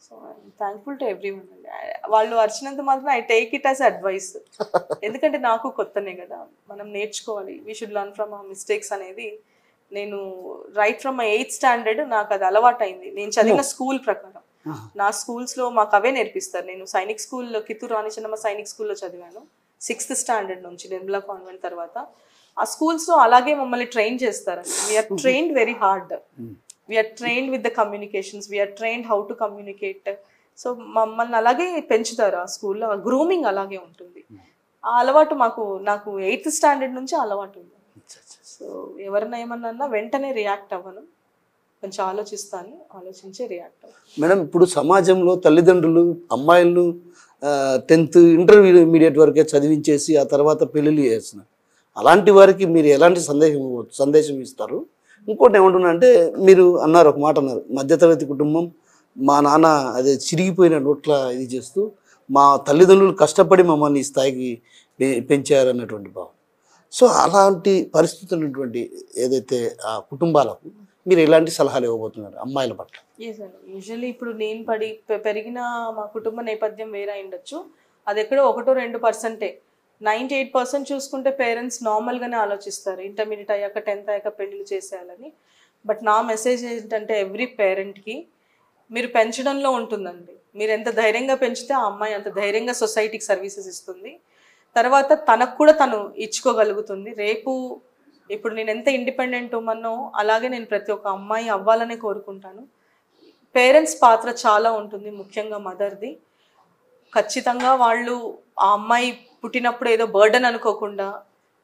So I'm thankful to every one అండి. వాళ్ళు అరిచినంత మాత్రం I take it as advice. ఎందుకంటే నాకు కొత్తనే కదా, మనం నేర్చుకోవాలి. We should learn from our mistakes అనేది నేను right from my 8th standard నాకు అది అలవాటైంది. నేను చదివిన స్కూల్ ప్రకారం, నా స్కూల్స్లో మాకు అవే నేర్పిస్తారు. నేను సైనిక్ స్కూల్లో, కిత్తూరు రాణి చెన్నమ్మ సైనిక్ స్కూల్లో చదివాను 6th standard నుంచి, నిర్మలా కాన్వెంట్ తర్వాత. ఆ స్కూల్స్లో అలాగే మమ్మల్ని ట్రైన్ చేస్తారండి. We are trained very hard, we are trained with the communications, we are trained how to communicate. So మమ్మల్ని అలాగే పెంచుతారు ఆ స్కూల్లో, గ్రూమింగ్ అలాగే ఉంటుంది. ఆ అలవాటు నాకు 8th standard నుంచి అలవాటు ఉంది. సో ఎవరైనా ఏమన్నా వెంటనే రియాక్ట్ అవ్వను, కొంచెం ఆలోచించే రియాక్ట్ అవ్వను. మేడం, ఇప్పుడు సమాజంలో తల్లిదండ్రులు అమ్మాయిలను 10th ఇంటర్మీడియట్ వరకే చదివించేసి ఆ తర్వాత పెళ్ళిళ్ళు చేస్తున్నారు. అలాంటి వారికి మీరు ఎలాంటి సందేశం ఇస్తారు? ఇంకోటి ఏమంటున్నా అంటే, మీరు అన్నారు, ఒక మాట అన్నారు, మధ్యతరగతి కుటుంబం, మా నాన్న అదే చిరిగిపోయిన నోట్ల ఇది చేస్తూ మా తల్లిదండ్రులు కష్టపడి మమ్మల్ని ఈ స్థాయికి పెంచారన్నటువంటి భావం. సో అలాంటి పరిస్థితులు ఉన్నటువంటి ఏదైతే ఆ కుటుంబాలకు మీరు ఎలాంటి సలహాలు ఇవ్వబోతున్నారు అమ్మాయిల పట్ల? యూజువల్లీ ఇప్పుడు నేను పెరిగిన మా కుటుంబ నేపథ్యం వేరే ఉండొచ్చు, అది ఎక్కడో 1-2%. 98% చూసుకుంటే పేరెంట్స్ నార్మల్గానే ఆలోచిస్తారు, ఇంటర్మీడియట్ అయ్యాక 10th అయ్యాక పెళ్ళిళ్ళు చేసేయాలని. బట్ నా మెసేజ్ ఏంటంటే ఎవ్రీ పేరెంట్కి, మీరు పెంచడంలో ఉంటుందండి. మీరు ఎంత ధైర్యంగా పెంచితే ఆ అమ్మాయి అంత ధైర్యంగా సొసైటీకి సర్వీసెస్ ఇస్తుంది. తర్వాత తనకు కూడా తను ఇచ్చుకోగలుగుతుంది. రేపు ఇప్పుడు నేను ఎంత ఇండిపెండెంట్ ఉమ్మన్నో అలాగే నేను ప్రతి ఒక్క అమ్మాయి అవ్వాలనే కోరుకుంటాను. పేరెంట్స్ పాత్ర చాలా ఉంటుంది, ముఖ్యంగా మదర్ది. ఖచ్చితంగా వాళ్ళు ఆ అమ్మాయి పుట్టినప్పుడు ఏదో బర్డెన్ అనుకోకుండా,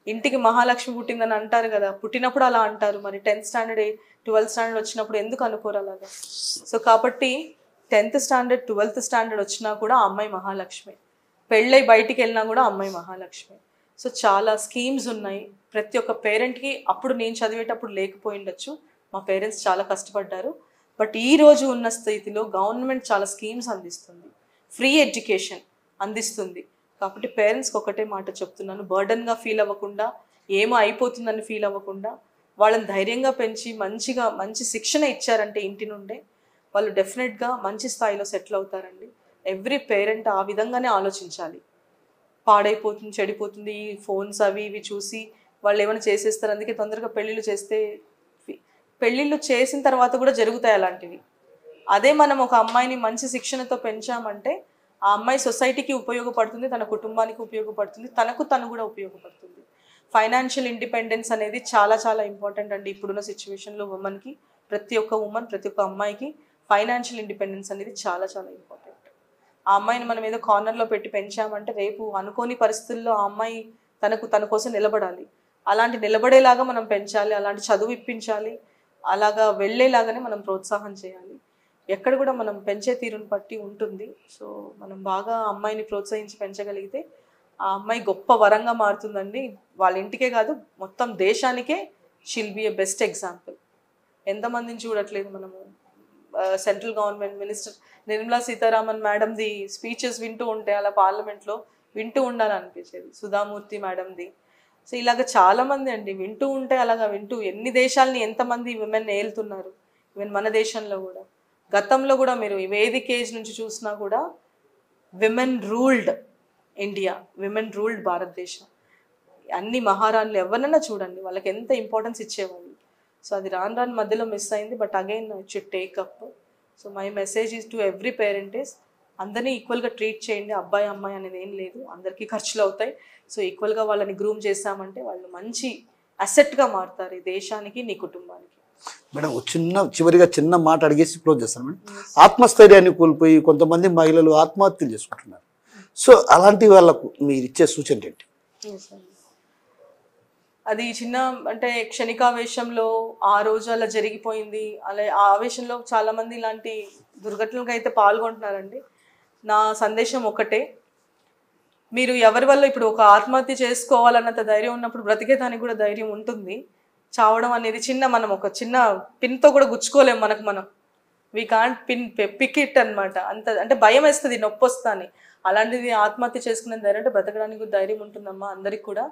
ఇంటికి మహాలక్ష్మి పుట్టిందని అంటారు కదా, పుట్టినప్పుడు అలా అంటారు, మరి 10th స్టాండర్డ్ 12th స్టాండర్డ్ వచ్చినప్పుడు ఎందుకు అనుకోరు అలాగా? సో కాబట్టి 10th స్టాండర్డ్ 12th స్టాండర్డ్ వచ్చినా కూడా ఆ అమ్మాయి మహాలక్ష్మి, పెళ్ళై బయటికి వెళ్ళినా కూడా అమ్మాయి మహాలక్ష్మి. సో చాలా స్కీమ్స్ ఉన్నాయి ప్రతి ఒక్క పేరెంట్కి. అప్పుడు నేను చదివేటప్పుడు లేకపోయిండొచ్చు, మా పేరెంట్స్ చాలా కష్టపడ్డారు. బట్ ఈ రోజు ఉన్న స్థితిలో గవర్నమెంట్ చాలా స్కీమ్స్ అందిస్తుంది, ఫ్రీ ఎడ్యుకేషన్ అందిస్తుంది. కాబట్టి పేరెంట్స్కి ఒకటే మాట చెప్తున్నాను, బర్డన్గా ఫీల్ అవ్వకుండా, ఏమో అయిపోతుందని ఫీల్ అవ్వకుండా, వాళ్ళని ధైర్యంగా పెంచి మంచి శిక్షణ ఇచ్చారంటే ఇంటి నుండే వాళ్ళు డెఫినెట్గా మంచి స్థాయిలో సెటిల్ అవుతారండి. ఎవ్రీ పేరెంట్ ఆ విధంగానే ఆలోచించాలి. పాడైపోతుంది, చెడిపోతుంది, ఈ ఫోన్స్ అవి ఇవి చూసి వాళ్ళు ఏమైనా చేసేస్తారు. అందుకే తొందరగా పెళ్ళిళ్ళు చేస్తే, పెళ్ళిళ్ళు చేసిన తర్వాత కూడా జరుగుతాయి అలాంటివి. అదే మనం ఒక అమ్మాయిని మంచి శిక్షణతో పెంచామంటే ఆ అమ్మాయి సొసైటీకి ఉపయోగపడుతుంది, తన కుటుంబానికి ఉపయోగపడుతుంది, తను కూడా ఉపయోగపడుతుంది. ఫైనాన్షియల్ ఇండిపెండెన్స్ అనేది చాలా చాలా ఇంపార్టెంట్ అండి ఇప్పుడున్న సిచ్యువేషన్లో. ఉమెన్కి, ప్రతి ఒక్క అమ్మాయికి ఫైనాన్షియల్ ఇండిపెండెన్స్ అనేది చాలా చాలా ఇంపార్టెంట్. ఆ అమ్మాయిని మనం ఏదో కార్నర్లో పెట్టి పెంచామంటే రేపు అనుకోని పరిస్థితుల్లో ఆ అమ్మాయి తన కోసం నిలబడాలి. అలాంటి నిలబడేలాగా మనం పెంచాలి, అలాంటి చదువు ఇప్పించాలి, అలాగా వెళ్ళేలాగానే మనం ప్రోత్సాహం చేయాలి. ఎక్కడ కూడా మనం పెంచే తీరుని బట్టి ఉంటుంది. సో మనం బాగా అమ్మాయిని ప్రోత్సహించి పెంచగలిగితే ఆ అమ్మాయి గొప్ప వరంగా మారుతుందండి. వాళ్ళ ఇంటికే కాదు, మొత్తం దేశానికే she'll be a best example. ఎంతమందిని చూడట్లేదు మనము. Central government minister Nirmala Sitharaman మేడంది స్పీచెస్ వింటూ ఉంటే అలా పార్లమెంట్లో వింటూ ఉండాలనిపించేది. సుధామూర్తి మేడంది. సో ఇలాగ చాలామంది అండి వింటూ ఉంటే అలాగా వింటూ ఎన్ని దేశాలని ఎంతమంది విమెన్ ఏలుతున్నారు. ఈవెన్ మన దేశంలో కూడా గతంలో కూడా మీరు వేదిక ఏజ్ నుంచి చూసినా కూడా women ruled India, women ruled భారతదేశం. అన్ని మహారాణులు ఎవరినైనా చూడండి, వాళ్ళకి ఎంత ఇంపార్టెన్స్ ఇచ్చేవాళ్ళు. సో అది రాను మధ్యలో మిస్ అయింది. But again it should take up. So my message is to every parent is, అందరినీ ఈక్వల్గా ట్రీట్ చేయండి. అబ్బాయి అమ్మాయి అనేది ఏం లేదు, అందరికీ ఖర్చులు అవుతాయి. సో ఈక్వల్గా వాళ్ళని గ్రూమ్ చేసామంటే వాళ్ళు మంచి అసెట్గా మారుతారు ఈ దేశానికి, నీ కుటుంబానికి. మేడం చివరిగా చిన్న మాట అడిగేసి క్లోజ్ చేస్తాను మేడం. ఆత్మస్థైర్యాన్ని కోల్పోయి కొంతమంది మహిళలు ఆత్మహత్యలు చేసుకుంటున్నారు. సో అలాంటి వాళ్ళకు మీరు ఇచ్చే సూచన ఏంటి? అది చిన్న అంటే క్షణికావేశంలో ఆ రోజు అలా జరిగిపోయింది, అలా ఆ ఆవేశంలో చాలామంది ఇలాంటి దుర్ఘటనలకు అయితే పాల్గొంటున్నారండి. నా సందేశం ఒకటే, మీరు ఎవరి వల్ల ఇప్పుడు ఒక ఆత్మహత్య చేసుకోవాలన్నంత ధైర్యం ఉన్నప్పుడు బ్రతికే దానికి కూడా ధైర్యం ఉంటుంది. చావడం అనేది మనం ఒక చిన్న పిన్తో కూడా గుచ్చుకోలేం మనం. వీ కాంట్ పిక్ ఇట్ అనమాట. అంత అంటే భయం వేస్తుంది, నొప్పి వస్తుంది. అలాంటిది ఆత్మహత్య చేసుకునే ధైర్యం అంటే బ్రతకడానికి ధైర్యం ఉంటుందమ్మా అందరికి కూడా.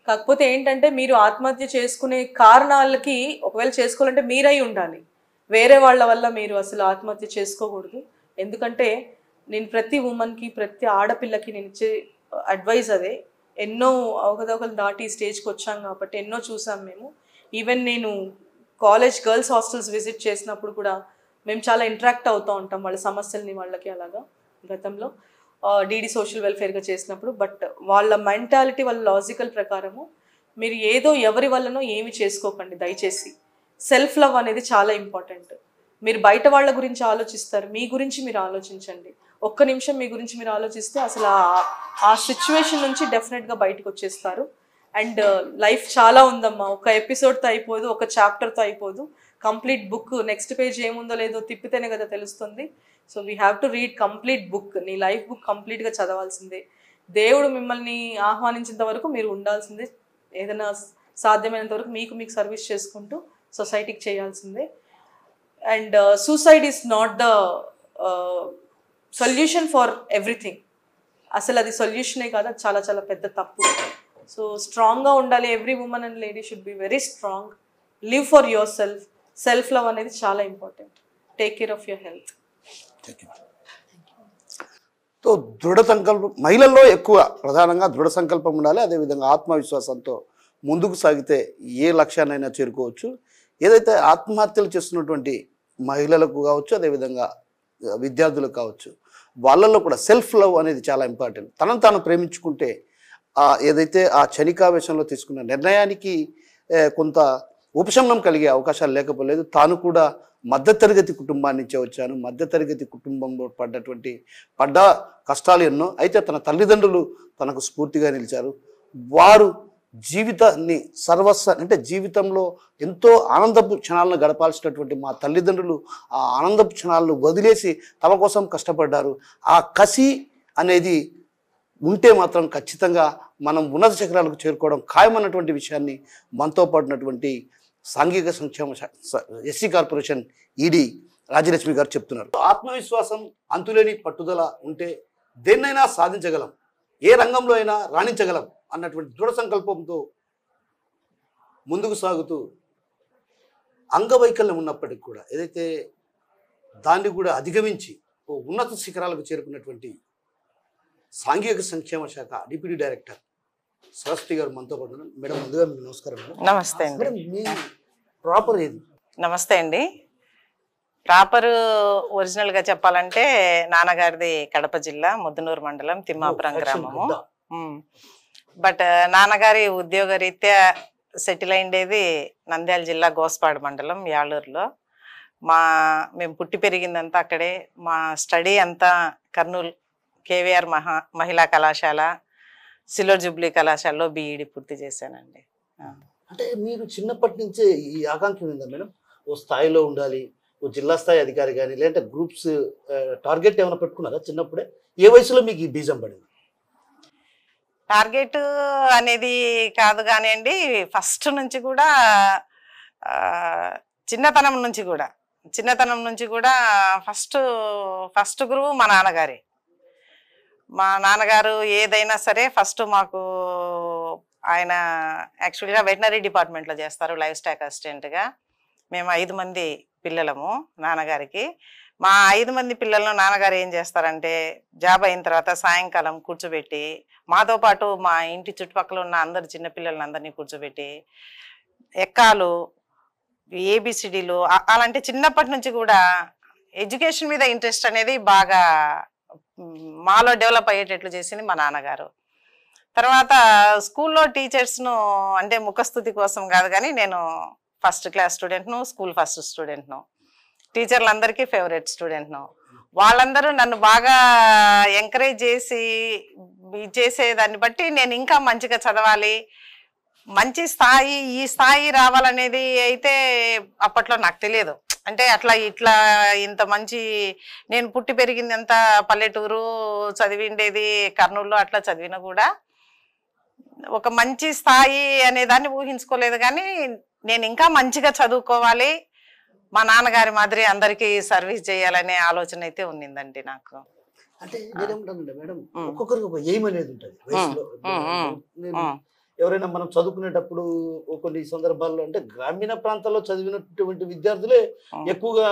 కాకపోతే ఏంటంటే మీరు ఆత్మహత్య చేసుకునే కారణాలకి ఒకవేళ చేసుకోవాలంటే మీరై ఉండాలి, వేరే వాళ్ళ వల్ల మీరు అసలు ఆత్మహత్య చేసుకోకూడదు. ఎందుకంటే నేను ప్రతి ఉమెన్కి, ప్రతి ఆడపిల్లకి నేను ఇచ్చే అడ్వైజ్ అదే. ఎన్నో అవకతవకలు దాటి స్టేజ్కి వచ్చాం కాబట్టి ఎన్నో చూసాం మేము. ఈవెన్ నేను కాలేజ్ గర్ల్స్ హాస్టల్స్ విజిట్ చేసినప్పుడు కూడా మేము చాలా ఇంటరాక్ట్ అవుతూ ఉంటాం వాళ్ళ సమస్యల్ని, వాళ్ళకి అలాగా గతంలో డీడీ సోషల్ వెల్ఫేర్గా చేసినప్పుడు. బట్ వాళ్ళ మెంటాలిటీ, వాళ్ళ లాజికల్ ప్రకారము మీరు ఏదో ఎవరి వల్లనో ఏమి చేసుకోకండి దయచేసి. సెల్ఫ్ లవ్ అనేది చాలా ఇంపార్టెంట్. మీరు బయట వాళ్ళ గురించి ఆలోచిస్తారు, మీ గురించి మీరు ఆలోచించండి. ఒక్క నిమిషం మీ గురించి మీరు ఆలోచిస్తే అసలు ఆ సిచ్యువేషన్ నుంచి డెఫినెట్గా బయటకు వచ్చేస్తారు. అండ్ లైఫ్ చాలా ఉందమ్మా, ఒక ఎపిసోడ్తో అయిపోదు, ఒక చాప్టర్తో అయిపోదు. కంప్లీట్ బుక్ నెక్స్ట్ పేజ్ ఏముందో లేదో తిప్పితేనే కదా తెలుస్తుంది. So we have to read complete book. నీ లైఫ్ బుక్ కంప్లీట్గా చదవాల్సిందే. దేవుడు మిమ్మల్ని ఆహ్వానించేంత వరకు మీరు ఉండాల్సిందే. ఏదైనా సాధ్యమైనంత వరకు మీకు సర్వీస్ చేసుకుంటూ సొసైటీకి చేయాల్సిందే. And suicide is not the solution for everything. అసలు అది సొల్యూషనే కాదు, అది చాలా చాలా పెద్ద తప్పు. సో స్ట్రాంగ్గా ఉండాలి. Every women and lady should be very strong. Live for your self. Self love అనేది చాలా important. Take care of your health. So దృఢ సంకల్పం మహిళల్లో ఎక్కువ ప్రధానంగా దృఢ సంకల్పం ఉండాలి. అదేవిధంగా ఆత్మవిశ్వాసంతో ముందుకు సాగితే ఏ లక్ష్యాన్నైనా చేరుకోవచ్చు. ఏదైతే ఆత్మహత్యలు చేస్తున్నటువంటి మహిళలకు కావచ్చు, అదేవిధంగా విద్యార్థులకు కావచ్చు, వాళ్ళల్లో కూడా సెల్ఫ్ లవ్ అనేది చాలా ఇంపార్టెంట్. తనను తాను ప్రేమించుకుంటే ఏదైతే ఆ క్షణికావేశంలో తీసుకున్న నిర్ణయానికి కొంత ఉపశమనం కలిగే అవకాశాలు లేకపోలేదు. తాను కూడా మధ్యతరగతి కుటుంబాన్ని నుంచే వచ్చాను, మధ్యతరగతి కుటుంబంలో పడ్డ కష్టాలు ఎన్నో. అయితే తన తల్లిదండ్రులు తనకు స్ఫూర్తిగా నిలిచారు. వారు జీవితాన్ని అంటే జీవితంలో ఎంతో ఆనందపు క్షణాలను గడపాల్సినటువంటి మా తల్లిదండ్రులు ఆ ఆనందపు క్షణాలను వదిలేసి తమ కోసం కష్టపడ్డారు. ఆ కసి అనేది ఉంటే మాత్రం ఖచ్చితంగా మనం ఉన్నత శిఖరాలకు చేరుకోవడం ఖాయమన్నటువంటి విషయాన్ని మనతో పాటున్నటువంటి సాంఘిక సంక్షేమ ఎస్సీ కార్పొరేషన్ ఈడీ రాజ్యలక్ష్మి గారు చెప్తున్నారు. ఆత్మవిశ్వాసం, అంతులేని పట్టుదల ఉంటే దేన్నైనా సాధించగలం, ఏ రంగంలో అయినా రాణించగలం అన్నటువంటి దృఢ సంకల్పంతో ముందుకు సాగుతూ అంగవైకల్యం ఉన్నప్పటికీ కూడా ఏదైతే దాన్ని కూడా అధిగమించి ఓ ఉన్నత శిఖరాలకు చేరుకున్నటువంటి సాంఘిక సంక్షేమ శాఖ డిప్యూటీ డైరెక్టర్ సరస్వతి గారు మనతో పాటు ఉన్నారు. మేడం, ముందుగా మీకు నమస్కారం. నమస్తే అండి. మేడం, మీ ప్రాపర్ ఏది? నమస్తే అండి. ప్రాపర్ ఒరిజినల్గా చెప్పాలంటే నాన్నగారిది కడప జిల్లా ముద్దనూరు మండలం తిమ్మాపురం గ్రామము. బట్ నాన్నగారి ఉద్యోగ రీత్యా సెటిల్ అయిండేది నంద్యాల జిల్లా గోస్పాడు మండలం యాలూరులో. మేము పుట్టి పెరిగిందంతా అక్కడే. మా స్టడీ అంతా కర్నూలు కేవీఆర్ మహిళా కళాశాల, సిల్వర్ జూబ్లీ కళాశాలలో బీఈడి పూర్తి చేశానండి. అంటే మీరు చిన్నప్పటి నుంచే ఈ ఆకాంక్ష ఉందా మేడం? ఓ స్థాయిలో ఉండాలి, ఓ జిల్లా స్థాయి అధికారి కానీ, లేదంటే గ్రూప్స్ టార్గెట్ ఏమైనా పెట్టుకున్నారా చిన్నప్పుడే? ఏ వయసులో మీకు ఈ బీజం పడింది? టార్గెట్ అనేది కాదు కానివ్వండి, ఫస్ట్ నుంచి కూడా చిన్నతనం నుంచి కూడా ఫస్ట్ గురువు మా నాన్నగారే. మా నాన్నగారు ఏదైనా సరే ఫస్ట్ మాకు ఆయన యాక్చువల్గా వెటనరీ డిపార్ట్మెంట్లో చేస్తారు లైవ్ స్టాక్ అసిస్టెంట్గా. మేము 5 మంది పిల్లలము నాన్నగారికి. మా 5 మంది పిల్లలను నాన్నగారు ఏం చేస్తారంటే జాబ్ అయిన తర్వాత సాయంకాలం కూర్చోబెట్టి మాతో పాటు మా ఇంటి చుట్టుపక్కల ఉన్న అందరు చిన్నపిల్లలని అందరినీ కూర్చోబెట్టి ఎక్కాలు, ఏబిసిడీలు అలాంటి చిన్నప్పటి నుంచి కూడా ఎడ్యుకేషన్ మీద ఇంట్రెస్ట్ అనేది బాగా మాలో డెవలప్ అయ్యేటట్లు చేసింది మా నాన్నగారు. తర్వాత స్కూల్లో టీచర్స్ను అంటే ముఖస్థుతి కోసం కాదు కానీ నేను ఫస్ట్ క్లాస్ స్టూడెంట్ను, స్కూల్ ఫస్ట్ స్టూడెంట్ను, టీచర్లందరికీ ఫేవరెట్ స్టూడెంట్ను. వాళ్ళందరూ నన్ను బాగా ఎంకరేజ్ చేసేదాన్ని బట్టి నేను ఇంకా మంచిగా చదవాలి, మంచి ఈ స్థాయి రావాలనేది అయితే అప్పట్లో నాకు తెలియదు. అంటే ఇట్లా ఇంత మంచి, నేను పుట్టి పెరిగింది అంత పల్లెటూరు, చదివిండేది కర్నూలులో, అట్లా చదివినా కూడా ఒక మంచి స్థాయి అనే దాన్ని ఊహించుకోలేదు. కానీ నేను ఇంకా మంచిగా చదువుకోవాలి, మా నాన్నగారి మాదిరి అందరికీ సర్వీస్ చేయాలనే ఆలోచన అయితే ఉన్నిందండి నాకు. అంటే నేనేమంటానండి మేడం, ఒక్కొక్కరికి ఒక ఎయిమ్ అనేది ఉంటుంది వయసులో. ఎవరైనా మనం చదువుకునేటప్పుడు కొన్ని సందర్భాల్లో అంటే గ్రామీణ ప్రాంతాల్లో చదివినటువంటి విద్యార్థులే ఎక్కువగా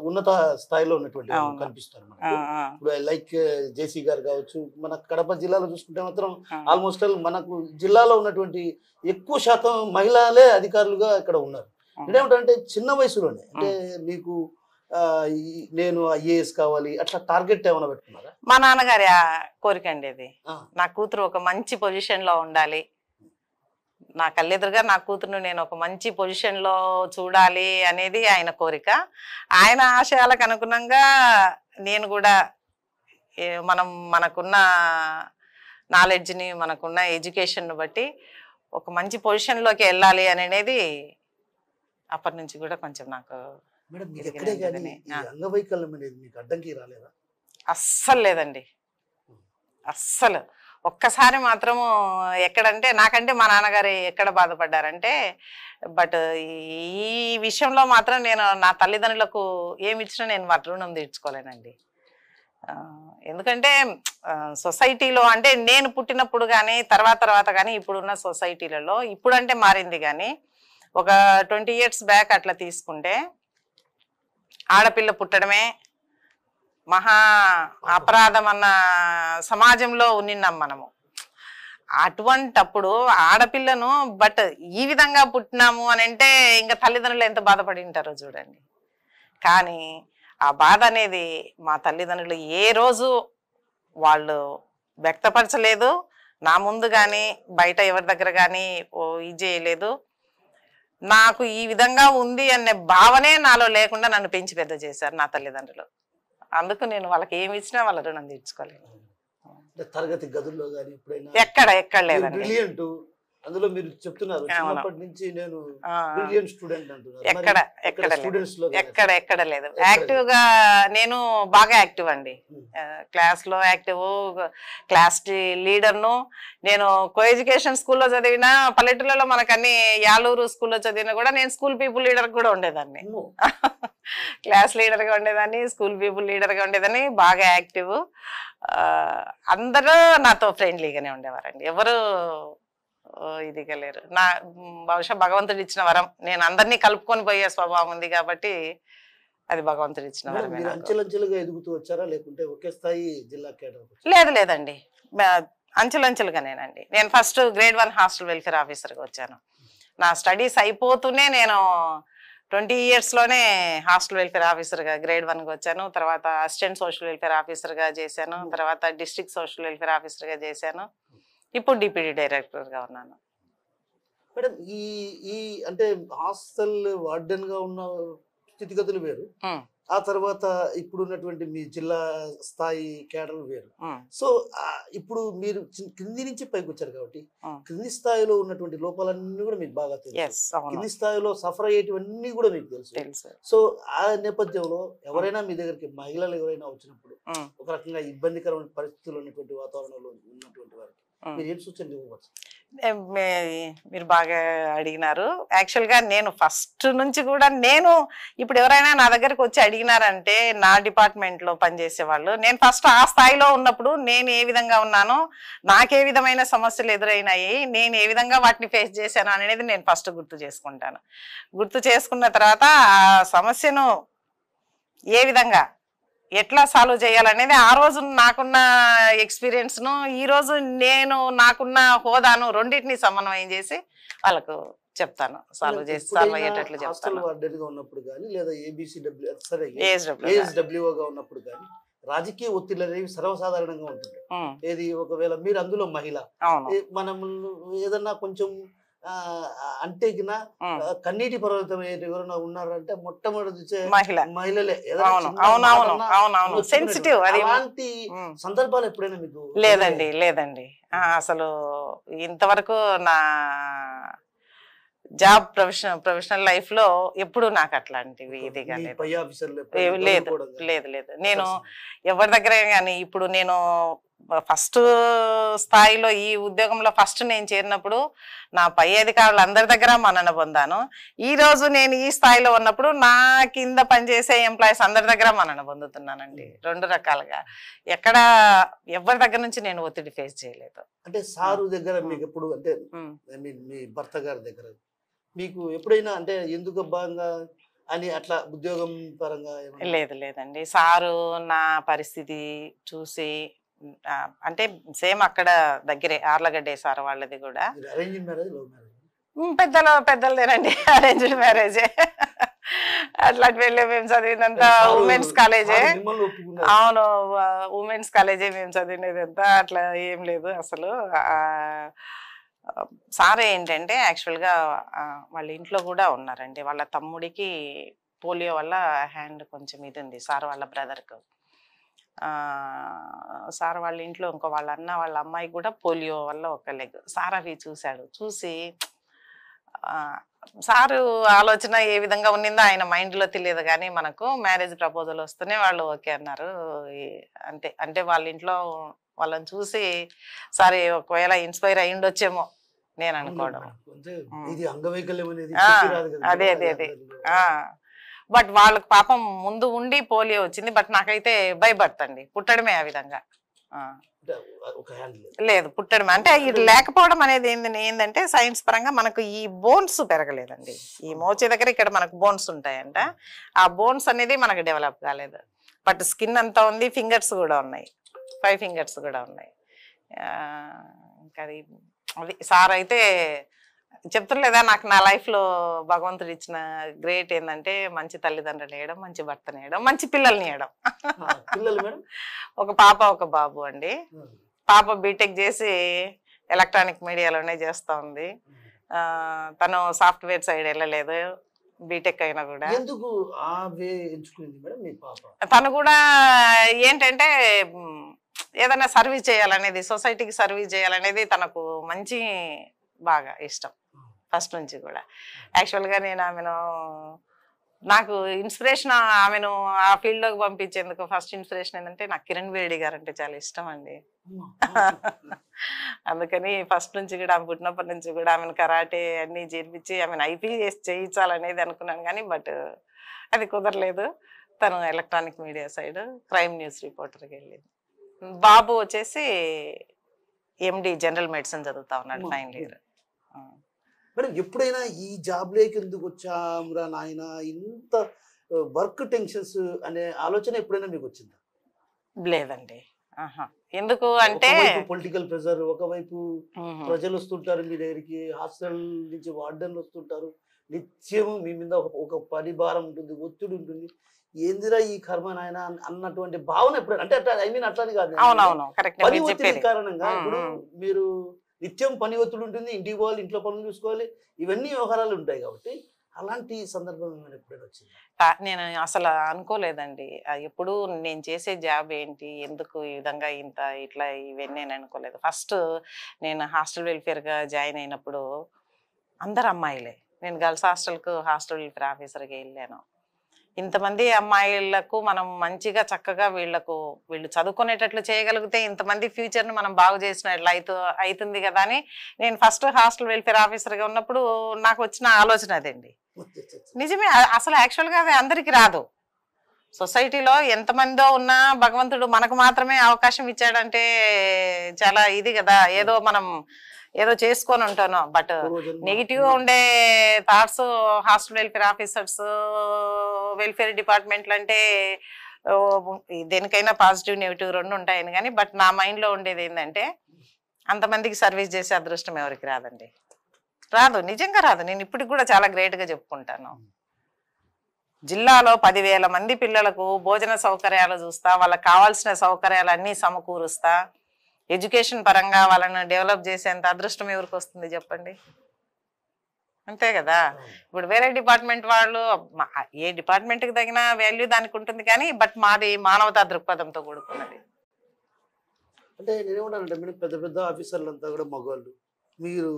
ఉన్నత స్థాయిలో ఉన్నటువంటి కనిపిస్తారు మనకు. ఇప్పుడు లైక్ జేసీ గారు కావచ్చు, మన కడప జిల్లాలో చూసుకుంటే మాత్రం ఆల్మోస్ట్ మనకు జిల్లాలో ఉన్నటువంటి ఎక్కువ శాతం మహిళలే అధికారులుగా ఇక్కడ ఉన్నారు. ఇదేమిటంటే చిన్న వయసులోనే అంటే మీకు నేను ఐఏఎస్ కావాలి అట్లా టార్గెట్ ఏమైనా పెట్టుకున్నారా? మా నాన్నగారి కోరిక అండి అది. నా కూతురు ఒక మంచి పొజిషన్ లో ఉండాలి, నా కళ్ళెదురుగా నా కూతురును నేను ఒక మంచి పొజిషన్లో చూడాలి అనేది ఆయన కోరిక. ఆయన ఆశయాలకు అనుగుణంగా నేను కూడా మనకున్న నాలెడ్జ్ని, మనకున్న ఎడ్యుకేషన్ను బట్టి ఒక మంచి పొజిషన్లోకి వెళ్ళాలి అనేది అప్పటి నుంచి కూడా కొంచెం నాకు అంగవైకల్యం అనేది మీకు అడ్డంకి రాలేదా? అస్సలు లేదండి, అస్సలు. ఒక్కసారి మాత్రము ఎక్కడంటే నాకంటే మా నాన్నగారు ఎక్కడ బాధపడ్డారంటే, బట్ ఈ విషయంలో మాత్రం నేను నా తల్లిదండ్రులకు ఏమి ఇచ్చినా నేను వాటి రుణం తీర్చుకోలేనండి. ఎందుకంటే సొసైటీలో అంటే నేను పుట్టినప్పుడు కానీ తర్వాత కానీ ఇప్పుడున్న సొసైటీలలో ఇప్పుడంటే మారింది, కానీ ఒక 20 years బ్యాక్ అట్లా తీసుకుంటే ఆడపిల్ల పుట్టడమే మహా అపరాధం అన్న సమాజంలో ఉన్నిన్నాం మనము. అటువంటప్పుడు ఆడపిల్లను బట్ ఈ విధంగా పుట్టినాము అని అంటే ఇంకా తల్లిదండ్రులు ఎంత బాధపడి ఉంటారో చూడండి. కానీ ఆ బాధ అనేది మా తల్లిదండ్రులు ఏ రోజు వాళ్ళు వ్యక్తపరచలేదు, నా ముందు కానీ బయట ఎవరి దగ్గర కానీ ఇది చేయలేదు. నాకు ఈ విధంగా ఉంది అనే భావనే నాలో లేకుండా నన్ను పెంచి పెద్ద చేశారు నా తల్లిదండ్రులు. అందుకు నేను వాళ్ళకి ఏమి ఇచ్చినా వాళ్ళ రుణం తీర్చుకోలేను. తరగతి గదుల్లో కానీ ఎప్పుడైనా ఎక్కడ లేదండి. బ్రిలియంట్ అందులో మీరు చెప్తున్నారు చిన్నప్పటి నుంచి నేను బ్రిలియంట్ స్టూడెంట్ అంటున్నారు. ఎక్కడ లేదు. యాక్టివ్ గా నేను బాగా యాక్టివ్ అండి. క్లాస్ లో యాక్టివ్, క్లాస్ లీడర్ను. నేను కో ఎడ్యుకేషన్ స్కూల్లో చదివిన, పల్లెటూళ్ళలో మనకు అన్ని యాలూరు స్కూల్లో చదివినా కూడా నేను స్కూల్ పీపుల్ లీడర్ కూడా ఉండేదాన్ని. క్లాస్ లీడర్ గా ఉండేదాన్ని, స్కూల్ పీపుల్ లీడర్ గా ఉండేదాన్ని. బాగా యాక్టివ్. అందరూ నాతో ఫ్రెండ్లీగానే ఉండేవారండి. ఎవరు ఇదిగా లేరు. నా బహుశా భగవంతుడు ఇచ్చిన వరం. నేను అందరినీ కలుపుకొని పోయే స్వభావం ఉంది కాబట్టి అది భగవంతుడు ఇచ్చిన వరం. అంచెలంచెలుగా ఎదుగుతూ వచ్చారా లేకుంటే ఒకే స్థాయి జిల్లా కేడర్? లేదండి, అంచెలంచెలుగానేనండి. నేను ఫస్ట్ గ్రేడ్ 1 హాస్టల్ వెల్ఫేర్ ఆఫీసర్గా వచ్చాను. నా స్టడీస్ అయిపోతూనే నేను 20 yearsలోనే హాస్టల్ వెల్ఫేర్ ఆఫీసర్గా గ్రేడ్ 1గా వచ్చాను. తర్వాత అసిస్టెంట్ సోషల్ వెల్ఫేర్ ఆఫీసర్గా చేశాను. తర్వాత డిస్ట్రిక్ట్ సోషల్ వెల్ఫేర్ ఆఫీసర్గా చేశాను. ఇప్పుడు డిప్యూటీ డైరెక్టర్గా ఉన్నాను. మేడం ఈ అంటే హాస్టల్ వార్డెన్ గా ఉన్న స్థితిగతులు వేరు, ఆ తర్వాత ఇప్పుడు ఉన్నటువంటి మీ జిల్లా స్థాయి కేడర్లు వేరు. సో ఇప్పుడు మీరు కింది నుంచి పైకి వచ్చారు కాబట్టి కింది స్థాయిలో ఉన్నటువంటి లోపాలన్నీ కూడా మీకు బాగా తెలుసు. కింది స్థాయిలో సఫర్ అయ్యేటివన్నీ కూడా మీకు తెలుసు. సో ఆ నేపథ్యంలో ఎవరైనా మీ దగ్గరికి మహిళలు ఎవరైనా వచ్చినప్పుడు ఒక రకంగా ఇబ్బందికరమైన పరిస్థితులు ఉన్నటువంటి వాతావరణంలో ఉన్నటువంటి వారికి మీరు ఏం సూచనలు ఇవ్వవచ్చు? మీరు బాగా అడిగినారు. యాక్చువల్గా నేను ఫస్ట్ నుంచి కూడా నేను ఇప్పుడు ఎవరైనా నా దగ్గరకు వచ్చి అడిగినారంటే నా డిపార్ట్మెంట్లో పనిచేసే వాళ్ళు, నేను ఫస్ట్ ఆ స్థాయిలో ఉన్నప్పుడు నేను ఏ విధంగా ఉన్నానో, నాకే విధమైన సమస్యలు ఎదురైనాయి, నేను ఏ విధంగా వాటిని ఫేస్ చేశాను అనేది నేను ఫస్ట్ గుర్తు చేసుకుంటాను. గుర్తు చేసుకున్న తర్వాత ఆ సమస్యను ఏ విధంగా ఎట్లా సాల్వ్ చేయాలనేది ఆ రోజు నాకున్న ఎక్స్పీరియన్స్ను, ఈరోజు నేను నాకున్న హోదాను రెండింటిని సమన్వయం చేసి వాళ్ళకు చెప్తాను, సాల్వ్ అయ్యేటట్లు చెప్తాను. ఏఎస్డబ్ల్యూగా ఉన్నప్పుడు కానీ రాజకీయ ఒత్తిళ్లు అనేవి సర్వసాధారణంగా ఉంటుంది. ఏది ఒకవేళ మీరు అందులో మహిళ, మనం ఏదన్నా కొంచెం అంటే కన్నీటి పర్వతం ఎవరైనా ఉన్నారంటే మొట్టమొదటి మహిళలే. అలాంటి సందర్భాలు ఎప్పుడైనా మీకు? లేదండి అసలు ఇంతవరకు నా జాబ్ ప్రొఫెషనల్ లైఫ్ లో ఎప్పుడు నాకు అట్లాంటివి ఇదిగా లేదు. నేను ఎవరి దగ్గర కానీ ఇప్పుడు నేను ఫస్ట్ స్థాయిలో ఈ ఉద్యోగంలో ఫస్ట్ నేను చేరినప్పుడు నా పై అధికారులు అందరి దగ్గర మన్నన పొందాను. ఈ రోజు నేను ఈ స్థాయిలో ఉన్నప్పుడు నా కింద పనిచేసే ఎంప్లాయీస్ అందరి దగ్గర మన్నన పొందుతున్నానండి. 2 రకాలుగా ఎక్కడ ఎవరి దగ్గర నుంచి నేను ఒత్తిడి ఫేస్ చేయలేదు. అంటే సారు దగ్గర మీకు ఎప్పుడు, అంటే మీ భర్త గారి దగ్గర మీకు ఎప్పుడైనా అంటే ఎందుకు బాగా అని అట్లా ఉద్యోగం పరంగా? లేదండి, సారు నా పరిస్థితి చూసి, అంటే సేమ్ అక్కడ దగ్గరే ఆర్లగడ్డే సార్ వాళ్ళది కూడా. Arranged marriage, love marriage? పెద్దలదేనండి, అరేంజ్డ్ మ్యారేజే. అట్లాంటి వెళ్ళే మేము చదివినంత ఉమెన్స్ కాలేజే. అవును, ఉమెన్స్ కాలేజే మేము చదివినదంతా. అట్లా ఏం లేదు అసలు. సార్ ఏంటంటే యాక్చువల్గా వాళ్ళ ఇంట్లో కూడా ఉన్నారండి. వాళ్ళ తమ్ముడికి పోలియో వల్ల హ్యాండ్ కొంచెం ఇది ఉంది, సార్ వాళ్ళ బ్రదర్కు. సార్ వాళ్ళ ఇంట్లో ఇంకో వాళ్ళ అన్న వాళ్ళ అమ్మాయి కూడా పోలియో వల్ల ఒక లెగ్. సార్ అవి చూశాడు. చూసి సారు ఆలోచన ఏ విధంగా ఉన్నిందో ఆయన మైండ్లో తెలియదు, కానీ మనకు మ్యారేజ్ ప్రపోజల్ వస్తేనే వాళ్ళు ఓకే అన్నారు. అంటే వాళ్ళ ఇంట్లో వాళ్ళని చూసి సరే ఒకవేళ ఇన్స్పైర్ అయి ఉండొచ్చేమో నేను అనుకోవడం. అదే బట్ వాళ్ళకి పాపం ముందు ఉండి పోలియో వచ్చింది. బట్ నాకైతే భయపడతండి, పుట్టడమే ఆ విధంగా లేదు. పుట్టడం అంటే ఇది లేకపోవడం అనేది ఏంటంటే సైన్స్ పరంగా మనకు ఈ బోన్స్ పెరగలేదండి. ఈ మోచే దగ్గర ఇక్కడ మనకు బోన్స్ ఉంటాయంట. ఆ బోన్స్ అనేది మనకు డెవలప్ కాలేదు. బట్ స్కిన్ అంతా ఉంది, ఫింగర్స్ కూడా ఉన్నాయి, 5 fingers కూడా ఉన్నాయి. ఇంకా అది సార్ అయితే చెప్తులేదా, నాకు నా లైఫ్లో భగవంతుడు ఇచ్చిన గ్రేట్ ఏంటంటే మంచి తల్లిదండ్రులు వేయడం, మంచి భర్తని వేయడం, మంచి పిల్లల్ని వేయడం. ఒక పాప ఒక బాబు అండి. పాప బీటెక్ చేసి ఎలక్ట్రానిక్ మీడియాలోనే చేస్తూ ఉంది. తను సాఫ్ట్వేర్ సైడ్ వెళ్ళలేదు, బీటెక్ అయినా కూడా. ఎందుకు ఆ వే ఎంచుకుంది మేడం మీ పాప? తను కూడా ఏంటంటే ఏదైనా సర్వీస్ చేయాలనేది, సొసైటీకి సర్వీస్ చేయాలనేది తనకు మంచి బాగా ఇష్టం ఫస్ట్ నుంచి కూడా. యాక్చువల్గా నేను ఆమెను, నాకు ఇన్స్పిరేషన్ ఆమెను ఆ ఫీల్డ్లోకి పంపించేందుకు ఫస్ట్ ఇన్స్పిరేషన్ ఏంటంటే నాకు కిరణ్ బేడి గారు అంటే చాలా ఇష్టం అండి. అందుకని ఫస్ట్ నుంచి కూడా ఆమె పుట్టినప్పటి నుంచి కూడా ఆమెను కరాటే అన్నీ చేర్పించి ఆమెను ఐపీఎస్ చేయించాలనేది అనుకున్నాను, కానీ బట్ అది కుదరలేదు. తను electronic media side crime news రిపోర్టర్కి వెళ్ళింది. బాబు వచ్చేసి ఎండి జనరల్ మెడిసిన్ చదువుతా ఉన్నాడు, ఫైనల్ ఇయర్. మేడం ఎప్పుడైనా ఈ జాబ్లోకి ఎందుకు వచ్చామురా నాయన, ఇంత వర్క్ టెన్షన్స్ అనే ఆలోచన ఎప్పుడైనా మీకు వచ్చిందా? లేదండి. ఎందుకు అంటే పొలిటికల్ ప్రెషర్, ఒకవైపు ప్రజలు వస్తుంటారు మీ దగ్గరికి, హాస్టల్ నుంచి వార్డెన్లు వస్తుంటారు, నిత్యం మీ మీద ఒక పని భారం ఉంటుంది, ఒత్తిడి ఉంటుంది. ఏందిరా ఈ కర్మ నాయన అన్నటువంటి భావన ఎప్పుడైనా, అంటే అట్లా ఐ మీన్ అట్లానే కాదు, పని ఒత్తిడి కారణంగా ఇప్పుడు మీరు నిత్యం పని ఒత్తిడి ఉంటుంది, ఇంటికి పోవాలి, ఇంట్లో పనులు చూసుకోవాలి, ఇవన్నీ వ్యవహారాలు ఉంటాయి కాబట్టి అలాంటి సందర్భం ఎప్పుడైనా వచ్చింది? నేను అసలు అనుకోలేదండి. ఎప్పుడు నేను చేసే జాబ్ ఏంటి, ఎందుకు ఈ విధంగా ఇంత ఇట్లా ఇవన్నీ నేను అనుకోలేదు. ఫస్ట్ నేను హాస్టల్ వెల్ఫేర్గా జాయిన్ అయినప్పుడు అందరు అమ్మాయిలే. నేను గర్ల్స్ హాస్టల్కు హాస్టల్ వెల్ఫేర్ ఆఫీసర్గా వెళ్ళాను. ఇంతమంది అమ్మాయిలకు మనం మంచిగా చక్కగా వీళ్ళు చదువుకునేటట్లు చేయగలిగితే ఇంతమంది ఫ్యూచర్ని మనం బాగు చేసినట్లు అవుతుంది కదా అని నేను ఫస్ట్ హాస్టల్ వెల్ఫేర్ ఆఫీసర్గా ఉన్నప్పుడు నాకు వచ్చిన ఆలోచన అదండి. నిజమే, అసలు యాక్చువల్గా అది అందరికీ రాదు. సొసైటీలో ఎంతమందో ఉన్నా భగవంతుడు మనకు మాత్రమే అవకాశం ఇచ్చాడంటే చాలా ఇది కదా. ఏదో మనం ఏదో చేసుకొని ఉంటాను, బట్ నెగిటివ్ ఉండే thoughts hostel welfare officers, welfare డిపార్ట్మెంట్లు అంటే దేనికైనా పాజిటివ్ నెగిటివ్ రెండు ఉంటాయని, కానీ బట్ నా మైండ్లో ఉండేది ఏంటంటే అంతమందికి సర్వీస్ చేసే అదృష్టం ఎవరికి రాదండి, రాదు, నిజంగా రాదు. నేను ఇప్పటికి కూడా చాలా గ్రేట్గా చెప్పుకుంటాను. జిల్లాలో 10,000 మంది పిల్లలకు భోజన సౌకర్యాలు చూస్తా, వాళ్ళకి కావాల్సిన సౌకర్యాలు అన్నీ సమకూరుస్తా, ఎడ్యుకేషన్ పరంగా వాళ్ళని డెవలప్ చేసేంత అదృష్టం ఎవరికి వస్తుంది చెప్పండి? అంతే కదా. ఇప్పుడు వేరే డిపార్ట్మెంట్ వాళ్ళు, ఏ డిపార్ట్మెంట్కి తగిన వాల్యూ దానికి ఉంటుంది, కానీ బట్ మాది మానవతా దృక్పథంతో కూడుకున్నది. అంటే నేనేమంటానంటే మేడం, పెద్ద పెద్ద ఆఫీసర్లు అంతా కూడా మగవాళ్ళు, మీరు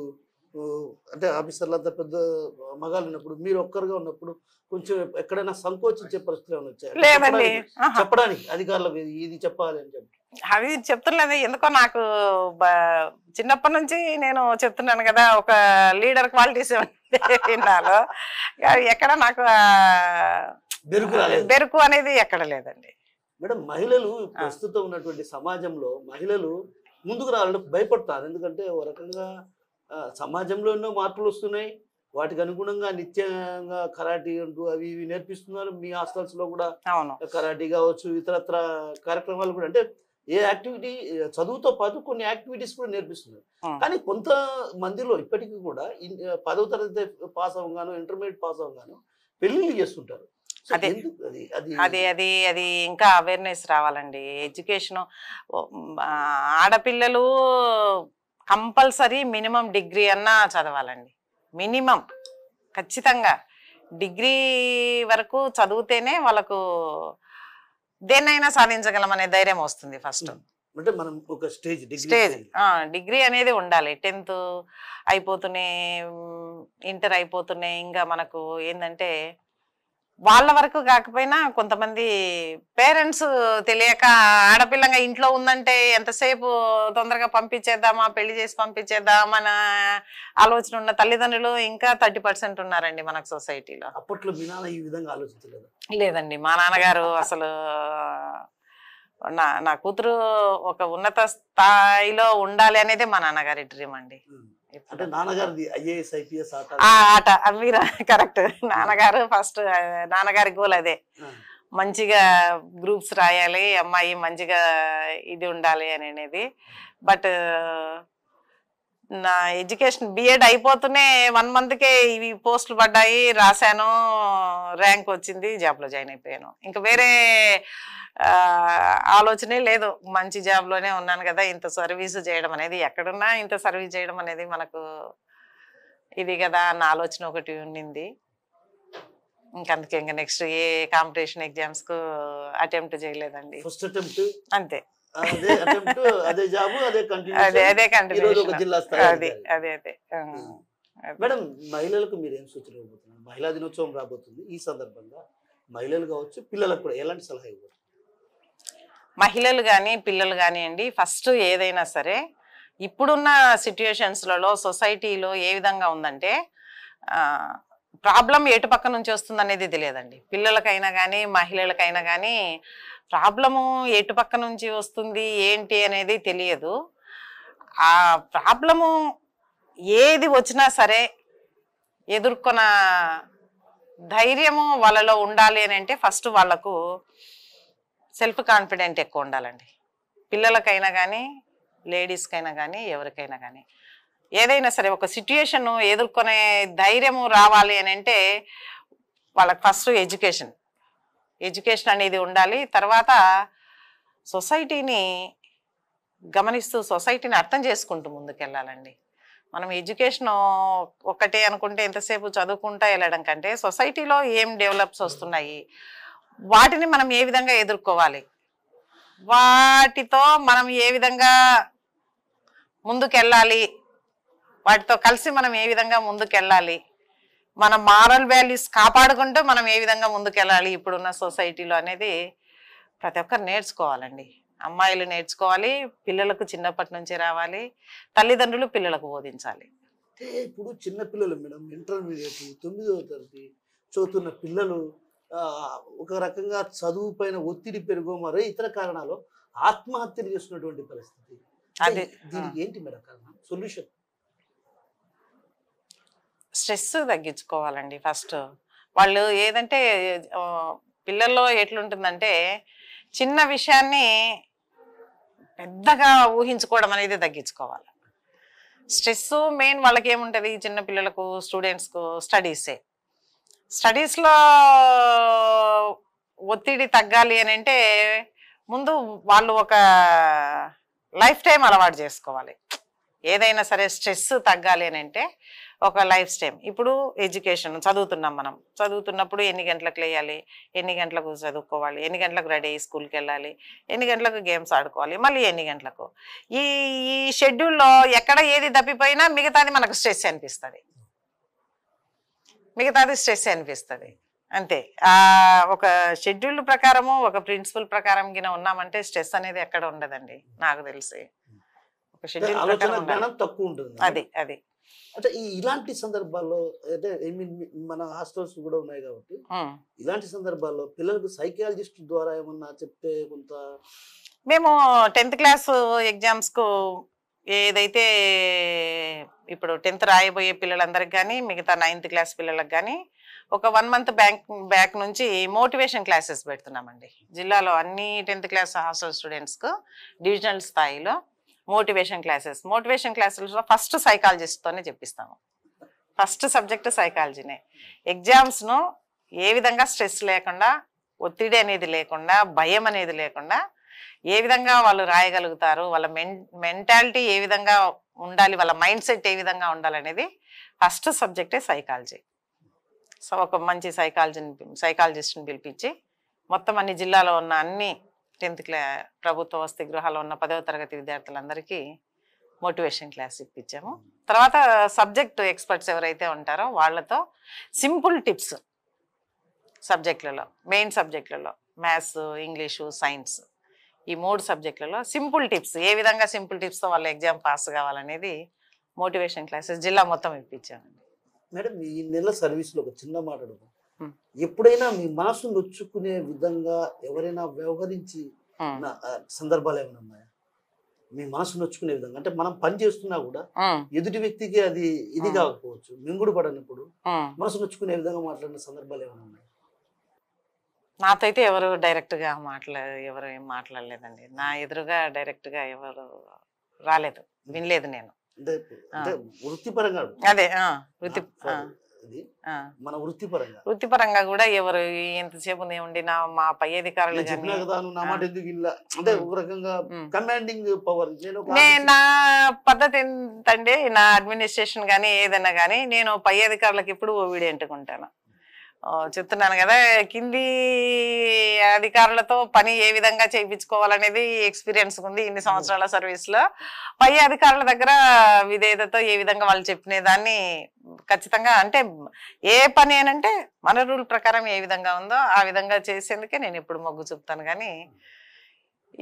అంటే ఆఫీసర్లు అంతా పెద్ద మగాళ్ళు ఉన్నప్పుడు, మీరు ఒక్కరుగా ఉన్నప్పుడు కొంచెం ఎక్కడైనా సంకోచించే పరిస్థితులు ఏమైనా వచ్చాయి? లేదండి, చెప్పడానికి అధికారులు ఇది చెప్పాలి అని చెప్పి అవి చెప్తున్నది ఎందుకో నాకు చిన్నప్పటి నుంచి నేను చెప్తున్నాను కదా, ఒక లీడర్ క్వాలిటీస్ విన్నాను, ఎక్కడ నాకు బెరుకు అనేది ఎక్కడ లేదండి. మేడం, మహిళలు ప్రస్తుతం ఉన్నటువంటి సమాజంలో మహిళలు ముందుకు రావాలంటే భయపడతారు. ఎందుకంటే ఒక రకంగా సమాజంలో ఎన్నో మార్పులు వస్తున్నాయి, వాటికి అనుగుణంగా నిత్యంగా కరాటీ అంటూ అవి ఇవి నేర్పిస్తున్నారు. మీ హాస్టల్స్ లో కూడా కరాటీ కావచ్చు, ఇతరత్ర కార్యక్రమాలు కూడా, అంటే ఏ యాక్టివిటీ చదువుతో పాటు కొన్ని యాక్టివిటీస్ కూడా నేర్పిస్తున్నారు. కానీ కొంత మందిలో ఇప్పటికీ కూడా 10వ తరగతి పాస్ అవ్వగాను, ఇంటర్మీడియట్ పాస్ అవ్వగాను పెళ్లిళ్ళు చేస్తుంటారు. అది ఇంకా అవేర్నెస్ రావాలండి. ఎడ్యుకేషన్ ఆడపిల్లలు కంపల్సరీ మినిమం డిగ్రీ అన్నా చదవాలండి. మినిమం ఖచ్చితంగా డిగ్రీ వరకు చదివితేనే వాళ్ళకు దేన్నైనా సాధించగలం అనే ధైర్యం వస్తుంది. ఫస్ట్ అంటే మనం ఒక స్టేజ్ డిగ్రీ అనేది ఉండాలి. 10th అయిపోతూనే, ఇంటర్ అయిపోతూనే ఇంకా మనకు ఏంటంటే వాళ్ళ వరకు కాకపోయినా కొంతమంది పేరెంట్స్ తెలియక ఆడపిల్లంగా ఇంట్లో ఉందంటే ఎంతసేపు తొందరగా పంపించేద్దామా, పెళ్లి చేసి పంపించేద్దామా అన్న ఆలోచన ఉన్న తల్లిదండ్రులు ఇంకా 30% ఉన్నారండి మనకు సొసైటీలో. అప్పట్లో మీ నాన్న ఈ విధంగా ఆలోచించలేదు? లేదండి, మా నాన్నగారు అసలు నా కూతురు ఒక ఉన్నత స్థాయిలో ఉండాలి అనేది మా నాన్నగారి డ్రీమ్ అండి. అంటే నాన్నగారిది ఐఏఎస్ ఐపీఎస్ ఆట మీరు కరెక్ట్. నాన్నగారు ఫస్ట్ నాన్నగారి గోల్ అదే, మంచిగా గ్రూప్స్ రాయాలి అమ్మాయి, మంచిగా ఇది ఉండాలి అనేది. బట్ నా ఎడ్యుకేషన్ బిఎడ్ అయిపోతూనే 1 monthకే ఇవి పోస్టులు పడ్డాయి, రాశాను, ర్యాంక్ వచ్చింది, జాబ్లో జాయిన్ అయిపోయాను. ఇంకా వేరే ఆలోచనే లేదు. మంచి జాబ్లోనే ఉన్నాను కదా, ఇంత సర్వీస్ చేయడం అనేది, ఎక్కడున్నా ఇంత సర్వీస్ చేయడం అనేది మనకు ఇది కదా అన్న ఆలోచన ఒకటి ఉండింది. అందుకే ఇంకా నెక్స్ట్ ఏ కాంపిటీషన్ ఎగ్జామ్స్ కు అటెంప్ట్ చేయలేదండి. ఫస్ట్ అటెంప్ట్ అంతే, అదే అటెంప్ట్, అదే జాబ్, అదే అదే కంటిన్యూషన్. అదే ఈ రోజు ఒక కంటిన్యూషన్. జిల్లా స్థాయి అదే అధికారి. అదే అదే మేడం, మహిళలకు మీరు ఏం సూచన ఇవ్వబోతున్నారు? మహిళా దినోత్సవం రాబోతుంది. ఈ సందర్భంగా మహిళలు కావచ్చు, పిల్లలకు కూడా ఎలాంటి సలహా ఇవ్వబోతున్నారు? మహిళలు కానీ పిల్లలు కానివ్వండి, ఫస్ట్ ఏదైనా సరే ఇప్పుడున్న సిట్యుయేషన్స్లలో సొసైటీలో ఏ విధంగా ఉందంటే ప్రాబ్లం ఎటు పక్క నుంచి వస్తుంది అనేది తెలియదండి. పిల్లలకైనా కానీ మహిళలకైనా కానీ ప్రాబ్లము ఎటు పక్క నుంచి వస్తుంది ఏంటి అనేది తెలియదు. ఆ ప్రాబ్లము ఏది వచ్చినా సరే ఎదుర్కొన్న ధైర్యము వాళ్ళలో ఉండాలి అని అంటే ఫస్ట్ వాళ్ళకు సెల్ఫ్ కాన్ఫిడెంట్ ఎక్కువ ఉండాలండి. పిల్లలకైనా కానీ లేడీస్కైనా కానీ ఎవరికైనా కానీ ఏదైనా సరే ఒక సిట్యుయేషన్ ఎదుర్కొనే ధైర్యము రావాలి అని అంటే వాళ్ళకి ఫస్ట్ ఎడ్యుకేషన్ అనేది ఉండాలి. తర్వాత సొసైటీని గమనిస్తూ సొసైటీని అర్థం చేసుకుంటూ ముందుకెళ్ళాలండి. మనం ఎడ్యుకేషన్ ఒక్కటే అనుకుంటే ఎంతసేపు చదువుకుంటా వెళ్ళడం కంటే సొసైటీలో ఏం డెవలప్స్ వస్తున్నాయి, వాటిని మనం ఏ విధంగా ఎదుర్కోవాలి, వాటితో మనం ఏ విధంగా ముందుకెళ్ళాలి, వాటితో కలిసి మనం ఏ విధంగా ముందుకెళ్ళాలి, మన మారల్ వాల్యూస్ కాపాడుకుంటూ మనం ఏ విధంగా ముందుకెళ్ళాలి ఇప్పుడున్న సొసైటీలో అనేది ప్రతి ఒక్కరు నేర్చుకోవాలండి. అమ్మాయిలు నేర్చుకోవాలి, పిల్లలకు చిన్నప్పటి నుంచి రావాలి, తల్లిదండ్రులు పిల్లలకు బోధించాలి. అంటే ఇప్పుడు చిన్న పిల్లలు మేడం, ఇంటర్మీడియట్ 9వ తరగతి చదువుతున్న పిల్లలు ఒక రకంగా చదువు పైన ఒత్తిడి పెరుగో మరో ఇతర కారణాలు ఆత్మహత్యలు చేస్తున్నటువంటి పరిస్థితి. అదే దీనికి ఏంటి మేడం కారణం, సొల్యూషన్? Stress తగ్గించుకోవాలండి first. వాళ్ళు ఏదంటే పిల్లల్లో ఎట్లుంటుందంటే చిన్న విషయాన్ని పెద్దగా ఊహించుకోవడం అనేది తగ్గించుకోవాలి. స్ట్రెస్ మెయిన్ వాళ్ళకి ఏముంటుంది, చిన్న పిల్లలకు స్టూడెంట్స్కు స్టడీస్లో ఒత్తిడి తగ్గాలి అని అంటే ముందు వాళ్ళు ఒక లైఫ్ టైం అలవాటు చేసుకోవాలి. ఏదైనా సరే స్ట్రెస్ తగ్గాలి అని అంటే ఒక లైఫ్ టైం. ఇప్పుడు ఎడ్యుకేషన్ చదువుతున్నాం, మనం చదువుతున్నప్పుడు ఎన్ని గంటలకు లేయాలి, ఎన్ని గంటలకు చదువుకోవాలి, ఎన్ని గంటలకు రెడీ అయ్యి స్కూల్కి వెళ్ళాలి, ఎన్ని గంటలకు గేమ్స్ ఆడుకోవాలి, మళ్ళీ ఎన్ని గంటలకు, ఈ షెడ్యూల్లో ఎక్కడ ఏది తప్పిపోయినా మిగతాది మనకు స్ట్రెస్ అనిపిస్తుంది. అంతే. ఒక షెడ్యూల్ ప్రకారము ఒక ప్రిన్సిపల్ ప్రకారం గిన ఉన్నామంటే స్ట్రెస్ అనేది ఎక్కడ ఉండదండి నాకు తెలిసి. ఒక షెడ్యూల్ ప్రకారం తక్కువ ఉంటుంది. అది అంటే ఇలాంటి సందర్భాల్లో అంటే మన హాస్టల్స్ కూడా ఉన్నాయి కాబట్టి ఇలాంటి సందర్భాల్లో పిల్లలకు సైకాలజిస్ట్ ద్వారా ఏమన్నా చెప్తే కొంత. మేము 10th క్లాస్ ఎగ్జామ్స్కు ఏదైతే ఇప్పుడు 10th రాయబోయే పిల్లలందరికి కానీ మిగతా 9th క్లాస్ పిల్లలకు కానీ ఒక 1 month బ్యాక్ నుంచి మోటివేషన్ క్లాసెస్ పెడుతున్నామండి. జిల్లాలో అన్ని 10th క్లాస్ హాస్టల్ స్టూడెంట్స్కు డివిజనల్ స్థాయిలో మోటివేషన్ క్లాసెస్లో ఫస్ట్ సైకాలజిస్ట్తోనే చెప్పిస్తాము. ఫస్ట్ సబ్జెక్ట్ సైకాలజీనే. ఎగ్జామ్స్ను ఏ విధంగా స్ట్రెస్ లేకుండా, ఒత్తిడి అనేది లేకుండా, భయం అనేది లేకుండా ఏ విధంగా వాళ్ళు రాయగలుగుతారు, వాళ్ళ మెంటాలిటీ ఏ విధంగా ఉండాలి, వాళ్ళ మైండ్ సెట్ ఏ విధంగా ఉండాలనేది ఫస్ట్ సబ్జెక్టే సైకాలజీ. సో ఒక మంచి సైకాలజిస్ట్ని పిలిపించి మొత్తం అన్ని జిల్లాలో ఉన్న అన్ని 10th క్లాస్ ప్రభుత్వ వసతి గృహాల్లో ఉన్న 10వ తరగతి విద్యార్థులందరికీ మోటివేషన్ క్లాస్ ఇప్పించాము. తర్వాత సబ్జెక్ట్ ఎక్స్పర్ట్స్ ఎవరైతే ఉంటారో వాళ్ళతో సింపుల్ టిప్స్ సబ్జెక్టులలో, మెయిన్ సబ్జెక్టులలో మ్యాథ్స్, ఇంగ్లీషు, సైన్స్, ఈ 3 సబ్జెక్టులలో సింపుల్ టిప్స్, ఏ విధంగా సింపుల్ టిప్స్తో వాళ్ళ ఎగ్జామ్ పాస్ కావాలనేది మోటివేషన్ క్లాసెస్ జిల్లా మొత్తం ఇప్పించామండి. మేడం, ఈ నెల సర్వీస్లో ఒక చిన్న మాట అడుగు. ఎప్పుడైనా మీ మనసు నొచ్చుకునే విధంగా ఎవరైనా వ్యవహరించి సందర్భాలు ఏమైనా ఉన్నాయా? మీ మనసు నొచ్చుకునే విధంగా అంటే మనం పని చేస్తున్నా కూడా ఎదుటి వ్యక్తికి అది ఇది కాకపోవచ్చు, మింగుడు పడనప్పుడు మనసు నొచ్చుకునే విధంగా మాట్లాడిన సందర్భాలు ఏమైనా ఉన్నాయా? నాతో అయితే ఎవరు డైరెక్ట్గా ఎవరు ఏం మాట్లాడలేదండి. నా ఎదురుగా డైరెక్ట్గా ఎవరు రాలేదు, వినలేదు నేను. అంటే వృత్తిపరంగా అదే వృత్తి అది ఆ. మన వృత్తిపరంగా వృత్తిపరంగా కూడా ఎవరు ఎంతసేపు ఉండి మా పై అధికారులు నేను చెప్పినా కానీ కదా నువ్వు నా మాట ఎందుకు ఇలా అంటే ఒక రకంగా కమాండింగ్ పవర్ నేను ఒక నా పద్ధతి ఏంటంటే నా అడ్మినిస్ట్రేషన్ కానీ ఏదైనా కానీ నేను పై అధికారులకు ఎప్పుడు ఒబీడియంట్గా ఉంటాను. చెప్తున్నాను కదా, కింది అధికారులతో పని ఏ విధంగా చేయించుకోవాలనేది ఎక్స్పీరియన్స్ ఉంది ఇన్ని సంవత్సరాల సర్వీస్ లో. పై అధికారుల దగ్గర విధేయతతో ఏ విధంగా వాళ్ళు చెప్పిన దాన్ని ఖచ్చితంగా అంటే ఏ పని అనంటే మన రూల్ ప్రకారం ఏ విధంగా ఉందో ఆ విధంగా చేసేందుకే నేను ఎప్పుడు మొగ్గు చూపుతాను. కానీ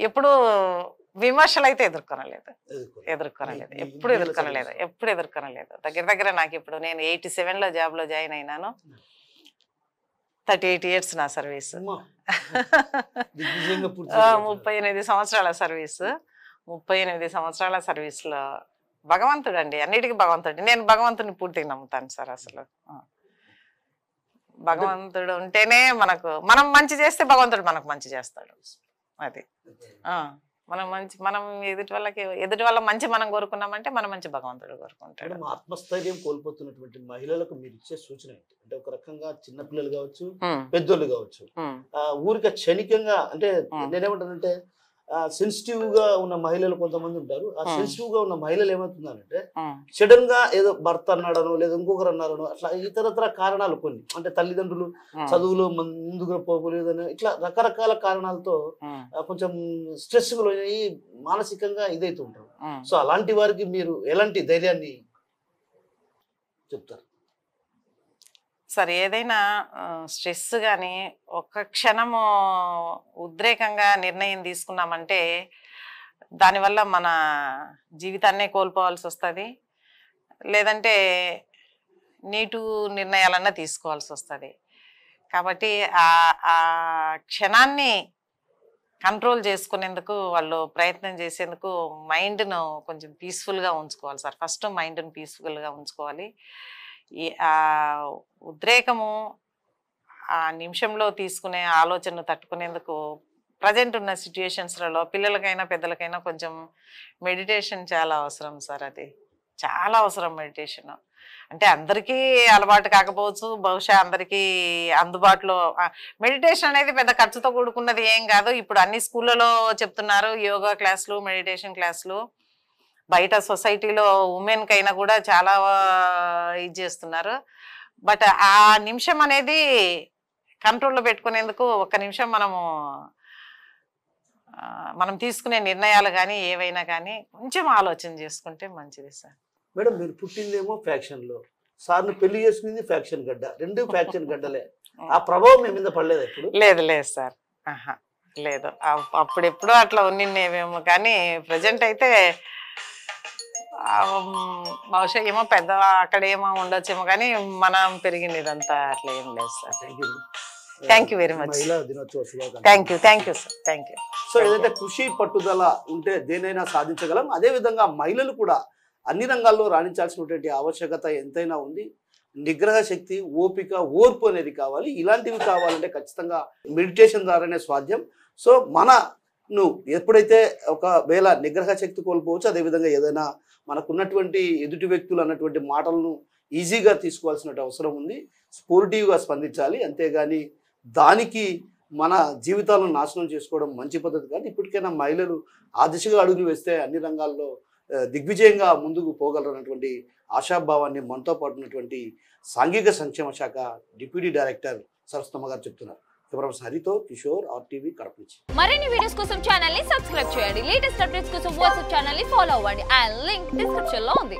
ఎప్పుడు విమర్శలు అయితే ఎదుర్కొనలేదు. దగ్గర దగ్గర నాకు ఇప్పుడు నేను 87లో జాబ్ లో జాయిన్ అయినాను. 38 years నా సర్వీస్. 38 సంవత్సరాల సర్వీస్. 38 సంవత్సరాల సర్వీస్ లో భగవంతుడు అండి, అన్నిటికీ భగవంతుడు. నేను భగవంతుడిని పూర్తిగా నమ్ముతాను సార్. అసలు భగవంతుడు ఉంటేనే మనం మంచి చేస్తే భగవంతుడు మనకు మంచి చేస్తాడు. అది మనం ఎదుటి వాళ్ళ మంచి మనం కోరుకున్నామంటే మన మంచి భగవంతుడు కోరుకుంటాడు. ఆత్మస్థైర్యం కోల్పోతున్నటువంటి మహిళలకు మీరు ఇచ్చే సూచన ఏంటి? అంటే ఒక రకంగా చిన్నపిల్లలు కావచ్చు, పెద్దోళ్ళు కావచ్చు, ఊరిక క్షణికంగా అంటే నేనేమంటానంటే సెన్సిటివ్ గా ఉన్న మహిళలు కొంతమంది ఉంటారు. ఆ సెన్సిటివ్ గా ఉన్న మహిళలు ఏమవుతుందంటే సడన్ గా ఏదో భర్త అన్నాడనో లేదా ఇంకొకరు అన్నారనో అట్లా ఇతరత్ర కారణాలు కొన్ని అంటే తల్లిదండ్రులు చదువులో ముందుగా పోలేదని ఇట్లా రకరకాల కారణాలతో కొంచెం స్ట్రెస్ అయ్యి మానసికంగా ఇదైతూ ఉంటారు. సో అలాంటి వారికి మీరు ఎలాంటి ధైర్యాన్ని చెప్తారు? సరే, ఏదైనా స్ట్రెస్ కానీ ఒక్క క్షణము ఉద్రేకంగా నిర్ణయం తీసుకున్నామంటే దానివల్ల మన జీవితాన్నే కోల్పోవాల్సి వస్తుంది, లేదంటే నీటు నిర్ణయాలన్నా తీసుకోవాల్సి వస్తుంది. కాబట్టి ఆ క్షణాన్ని కంట్రోల్ చేసుకునేందుకు వాళ్ళు ప్రయత్నం చేసేందుకు మైండ్ను కొంచెం పీస్ఫుల్గా ఉంచుకోవాలి సార్. ఫస్ట్ మైండ్ను పీస్ఫుల్గా ఉంచుకోవాలి. ఆ ఉద్రేకము ఆ నిమిషంలో తీసుకునే ఆలోచనను తట్టుకునేందుకు ప్రజెంట్ ఉన్న సిచ్యుయేషన్స్లలో పిల్లలకైనా పెద్దలకైనా కొంచెం మెడిటేషన్ చాలా అవసరం సార్. అది చాలా అవసరం మెడిటేషన్. అంటే అందరికీ అలవాటు కాకపోవచ్చు, బహుశా అందరికీ అందుబాటులో. మెడిటేషన్ అనేది పెద్ద ఖర్చుతో కూడుకున్నది ఏం కాదు. ఇప్పుడు అన్ని స్కూళ్ళలో చెప్తున్నారు యోగా క్లాసులు, మెడిటేషన్ క్లాసులు. బయట సొసైటీలో ఉమెన్ కైనా కూడా చాలా ఇది చేస్తున్నారు. బట్ ఆ నిమిషం అనేది కంట్రోల్లో పెట్టుకునేందుకు ఒక్క నిమిషం మనం తీసుకునే నిర్ణయాలు కానీ ఏవైనా కానీ కొంచెం ఆలోచన చేసుకుంటే మంచిది సార్. మేడం, మీరు పుట్టిందేమో ఫ్యాక్షన్ లో, సార్ను పెళ్లి చేసుకునేది ఫ్యాక్షన్ గడ్డ, రెండు ఫ్యాక్షన్ గడ్డలే. ఆ ప్రభావం మీ మీద పడలేదు ఎప్పుడు? లేదు సార్, లేదు. అప్పుడెప్పుడో అట్లా ఉన్నిన్నేమేమో కానీ ప్రజెంట్ అయితే బహుశా ఏమో పెద్ద అక్కడ ఏమో ఉండొచ్చేమో కానీ మనం పెరిగింది ఇదంతా అట్లా ఏం లేదు sir. Thank you very much. Thank you sir. Thank you. So ఏదైతే కృషి పట్టుదల ఉంటే దేనైనా సాధించగలం, అదేవిధంగా మహిళలు కూడా అన్ని రంగాల్లో రాణించాల్సినటువంటి ఆవశ్యకత ఎంతైనా ఉంది. నిగ్రహ శక్తి, ఓపిక, ఓర్పు అనేది కావాలి. ఇలాంటివి కావాలంటే ఖచ్చితంగా మెడిటేషన్ ద్వారానే సాధ్యం. సో నువ్వు ఎప్పుడైతే ఒకవేళ నిగ్రహ శక్తి కోల్పోవచ్చు, అదేవిధంగా ఏదైనా మనకున్నటువంటి ఎదుటి వ్యక్తులు అన్నటువంటి మాటలను ఈజీగా తీసుకోవాల్సిన అవసరం ఉంది. స్పోర్టివ్గా స్పందించాలి, అంతేగాని దానికి మన జీవితాలను నాశనం చేసుకోవడం మంచి పద్ధతి కాదు. ఇప్పటికైనా మహిళలు ఆ దిశగా అడుగులు వేస్తే అన్ని రంగాల్లో దిగ్విజయంగా ముందుకు పోగలరన్నటువంటి ఆశాభావాన్ని మనతో పాటు ఉన్నటువంటి సాంఘిక సంక్షేమ శాఖ డిప్యూటీ డైరెక్టర్ సరస్వతమ్మ గారు చెప్తున్నారు. హరితో కిషోర్, RTV కడప నుంచి. మరిన్ని వీడియోస్ కోసం ఛానల్ ని సబ్స్క్రైబ్ చేయండి. లేటెస్ట్ అప్డేట్స్ కోసం వాట్సాప్ ఛానల్ ని ఫాలో అవ్వండి. ఆ లింక్ డిస్క్రిప్షన్ లో ఉంది.